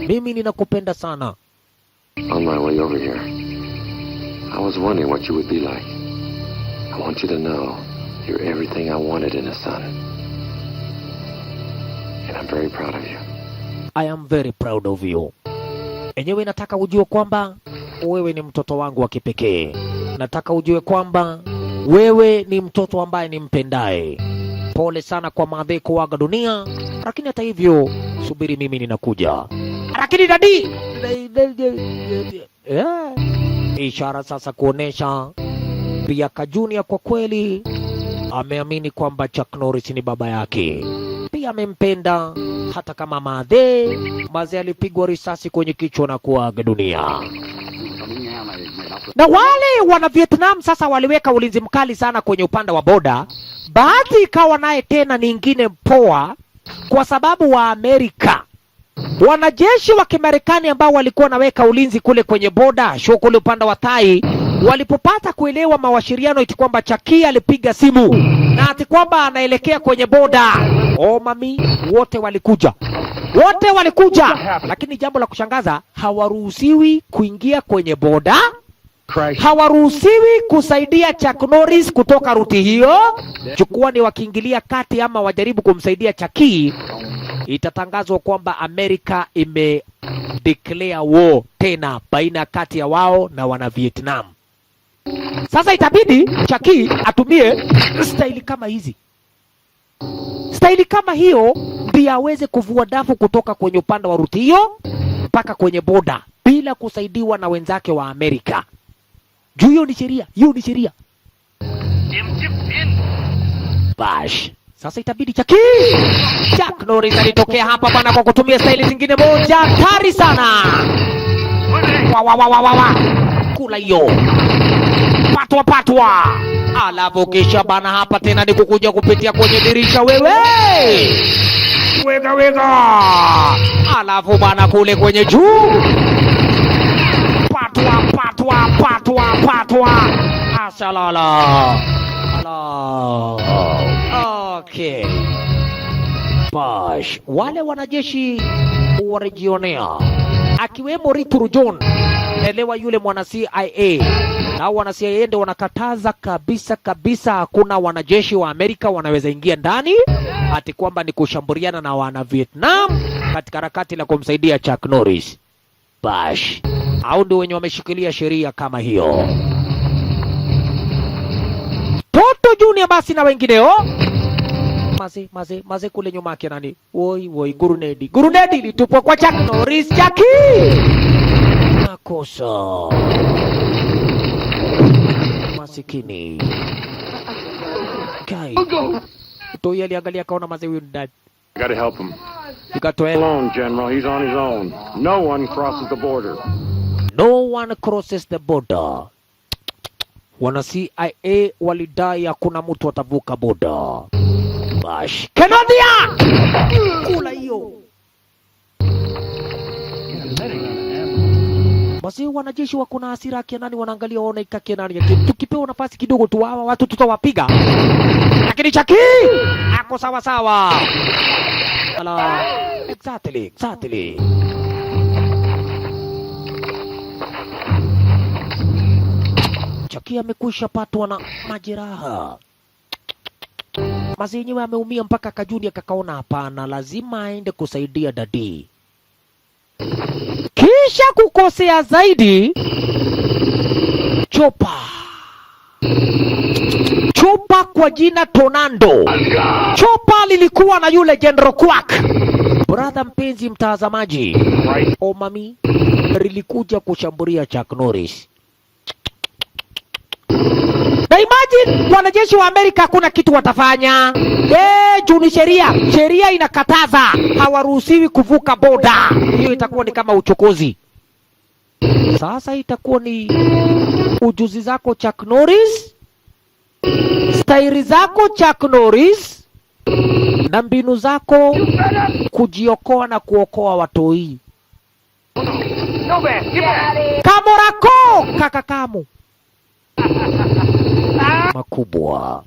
Mimi ninakupenda sana. On my way over here, I was wondering what you would be like. I want you to know you're everything I wanted in a son. And I'm very proud of you. I am very proud of you. Enyewe nataka ujue kwamba wewe ni mtoto wangu wa kipekee. Nataka ujue kwamba wewe ni mtoto ambaye nimpendaye. Pole sana kwa madhe kuaga dunia, lakini hata hivyo subiri, mimi ninakuja. Lakini dadi, ishara sasa kuonesha Biaka Junior kwa kweli ameamini kwamba Chuck Norris ni baba yake. Pia amempenda hata kama madhe alipigwa risasi kwenye kichwa na kuaga dunia. Na wale wana Vietnam sasa waliweka ulinzi mkali sana kwenye upande wa boda. Baadhi ikawa naye tena nyingine poa, kwa sababu wa Amerika, wanajeshi wa Kimarekani ambao walikuwa naweka ulinzi kule kwenye boda kule upande wa Thai, walipopata kuelewa mawashiriano iti kwamba Chakia alipiga simu na ati kwamba anaelekea kwenye boda, mami, wote walikuja. Lakini jambo la kushangaza, hawaruhusiwi kuingia kwenye boda, hawaruhusiwi kusaidia Chuck Norris kutoka ruti hiyo. Chukua ni wakiingilia kati ama wajaribu kumsaidia Chaki, itatangazwa kwamba Amerika declare war tena baina kati ya wao na wana Vietnam. Sasa itabidi Chaki atumie staili kama hizi, staili kama hiyo, ndio aweze kuvua dafu kutoka kwenye upande wa ruti hiyo mpaka kwenye boda bila kusaidiwa na wenzake wa Amerika. Juu hiyo ni sheria. Bash. Sasa itabidi Chuck Norris alitokea hapa bana kwa kutumia staili zingine moja hatari sana. Kula hiyo. Patwa. Alafu kisha bana hapa tena ni kukuja kupitia kwenye dirisha wewe. Wega. Alafu bana kule kwenye juu. Patwa. Asalala. Okay. Bash. Wale wanajeshi wa Regionea, akiwemo Rituru John, elewa yule mwana CIA, na wana CIA ndio wanakataza kabisa hakuna wanajeshi wa Amerika wanaweza ingia ndani, ati kwamba ni kushambuliana na wana Vietnam katika harakati la kumsaidia Chuck Norris. Bash. Hao ndio wenye wameshikilia sheria kama hiyo. Toto Junior basi na wengineo. Maze kule nyuma yake nani? Woi, gurunedi litupwa kwa Chuck Norris. Chucky! Makosa. Masikini. Kai. Toi aliangalia kaona maze huyu ndani. I gotta help him. You got to help. Alone, General. He's on his own. No one crosses the border. Wana CIA walidai hakuna mtu atavuka boda. Bash. Kanadia! Kula hiyo. Basi wanajeshi wako na hasira Kenani, wanaangalia waona ikake nani. Tukipewa nafasi kidogo tu hawa watu tutawapiga. Lakini Chaki ako sawa. Ala. Exactly. Chaki amekwisha patwa na majeraha. Mazi yenyewe ameumia mpaka Kajuni akakaona hapana, lazima aende kusaidia dadi. Kisha kukosea zaidi, Chopa kwa jina Tornado. Chopa lilikuwa na yule General Quack. Brother mpenzi mtazamaji, mami lilikuja kushambulia Chuck Norris. Na imagine wanajeshi wa Amerika kuna kitu watafanya. Juu ni sheria inakataza, hawaruhusiwi kuvuka boda. Hiyo itakuwa ni kama uchokozi. Sasa itakuwa ni ujuzi zako Chuck Norris, stairi zako Chuck Norris, na mbinu zako kujiokoa na kuokoa watoi. Kamorako kakakamu makubwa.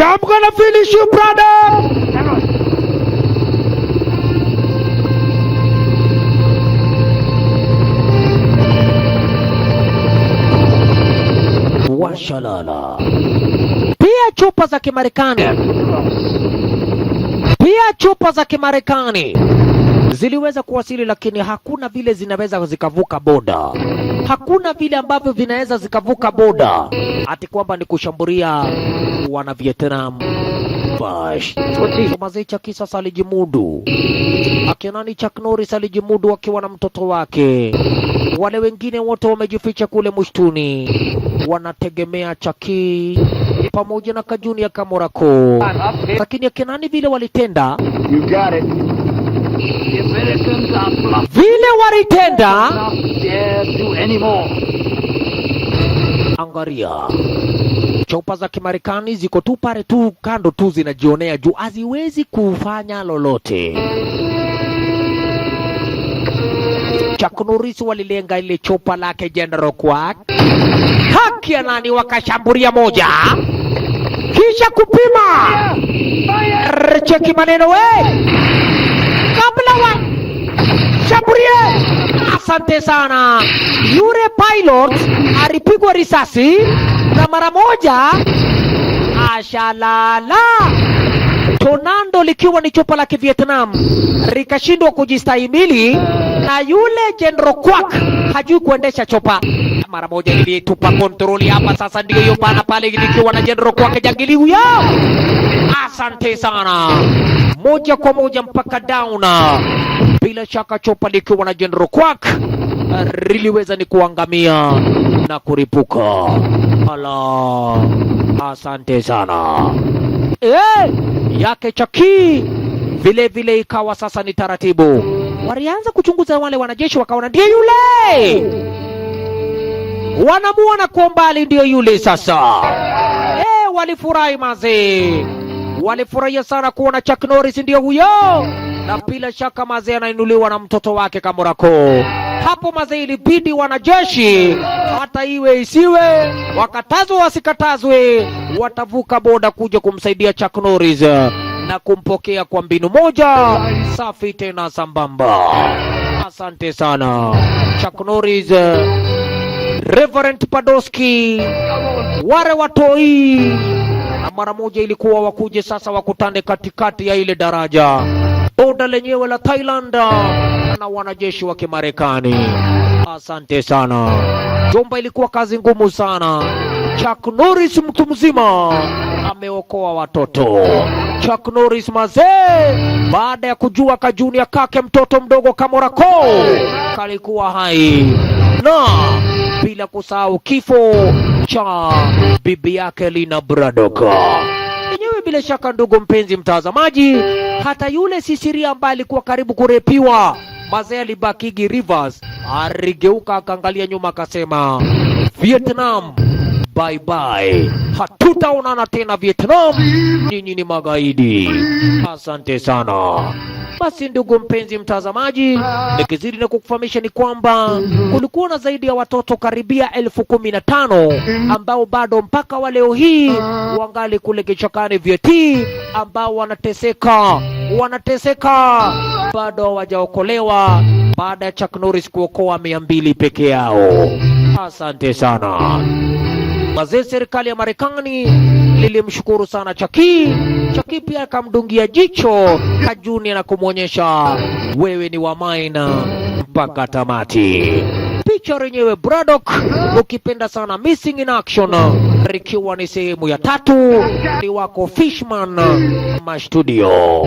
I'm gonna finish you, brother. Washalala. Pia chupa za Kimarekani ziliweza kuwasili, lakini hakuna vile zinaweza zikavuka boda. Hakuna vile ambavyo vinaweza zikavuka boda, ati kwamba ni kushambulia wana Vietnam. Bash mazee Chaki sasa alijimudu, akinani Chuck Norris alijimudu akiwa na mtoto wake. Wale wengine wote wamejificha kule msituni, wanategemea Chaki pamoja na Kajunia Kamorako. Lakini akinani vile walitenda, You got it. The Americans are bluffing. vile walitenda, Not dare do any more. angaria chopa za Kimarekani ziko tu pale tu kando tu zinajionea juu, haziwezi kufanya lolote. Chuck Norris walilenga ile chopa lake General Quack. Haki ya nani wakashambulia moja, kisha kupima. Cheki maneno we, kabla wa shambulie. Asante sana. Yule pilot alipigwa risasi na mara moja ashalala. Tornado likiwa ni chopa la Vietnam likashindwa kujistahimili, na yule General Quack hajui kuendesha chopa. Mara moja ilitupa kontroli hapa. Sasa ndio hiyo bana pale likiwa na General Quack jangili huyo. Asante sana. Moja kwa moja mpaka down. Bila shaka chopa likiwa na General Quack liliweza ni kuangamia na kuripuka. Ala, asante sana. Yake Chaki vile vile ikawa sasa ni taratibu. Walianza kuchunguza wale wanajeshi, wakaona ndio yule, wanamuona kwa mbali ndio yule sasa. Walifurahi mazee, walifurahia sana kuona Chuck Norris ndio huyo, na bila shaka mazee anainuliwa na mtoto wake Kamorako. Hapo mazee ilibidi wanajeshi, hata iwe isiwe, wakatazwe wasikatazwe, watavuka boda kuja kumsaidia Chuck Norris na kumpokea kwa mbinu moja safi tena sambamba. Asante sana Chuck Norris, Reverend Padoski, wale watoi, na mara moja ilikuwa wakuje sasa wakutane katikati ya ile daraja boda lenyewe la Thailand na wanajeshi wa Kimarekani. Asante sana. Jomba, ilikuwa kazi ngumu sana. Chuck Norris mtu mzima ameokoa watoto. Chuck Norris mazee, baada ya kujua Kajunia kake mtoto mdogo Kamorako kalikuwa hai, na bila kusahau kifo cha bibi yake Lina Braddock. Enyewe bila shaka ndugu mpenzi mtazamaji, hata yule Sisiria ambaye alikuwa karibu kurepiwa mazee alibakigi Rivers, aligeuka akaangalia nyuma akasema, Vietnam bye bye, hatutaonana tena Vietnam, nyinyi ni magaidi. Asante sana. Basi ndugu mpenzi mtazamaji, nikizidi na kukufahamisha ni kwamba kulikuwa na zaidi ya watoto karibia 15,000 ambao bado mpaka wa leo hii wangali kule kichakani Vietnam, ambao wanateseka bado hawajaokolewa baada ya Chuck Norris kuokoa 200 peke yao. Asante sana. Mazee serikali ya Marekani lilimshukuru sana Chaki. Chaki pia akamdungia jicho Kajunia na kumwonyesha, wewe ni wa maina mpaka tamati. Picha yenyewe Braddock, ukipenda sana Missing in Action, likiwa ni sehemu ya 3 ni wako Fishman Mastudio.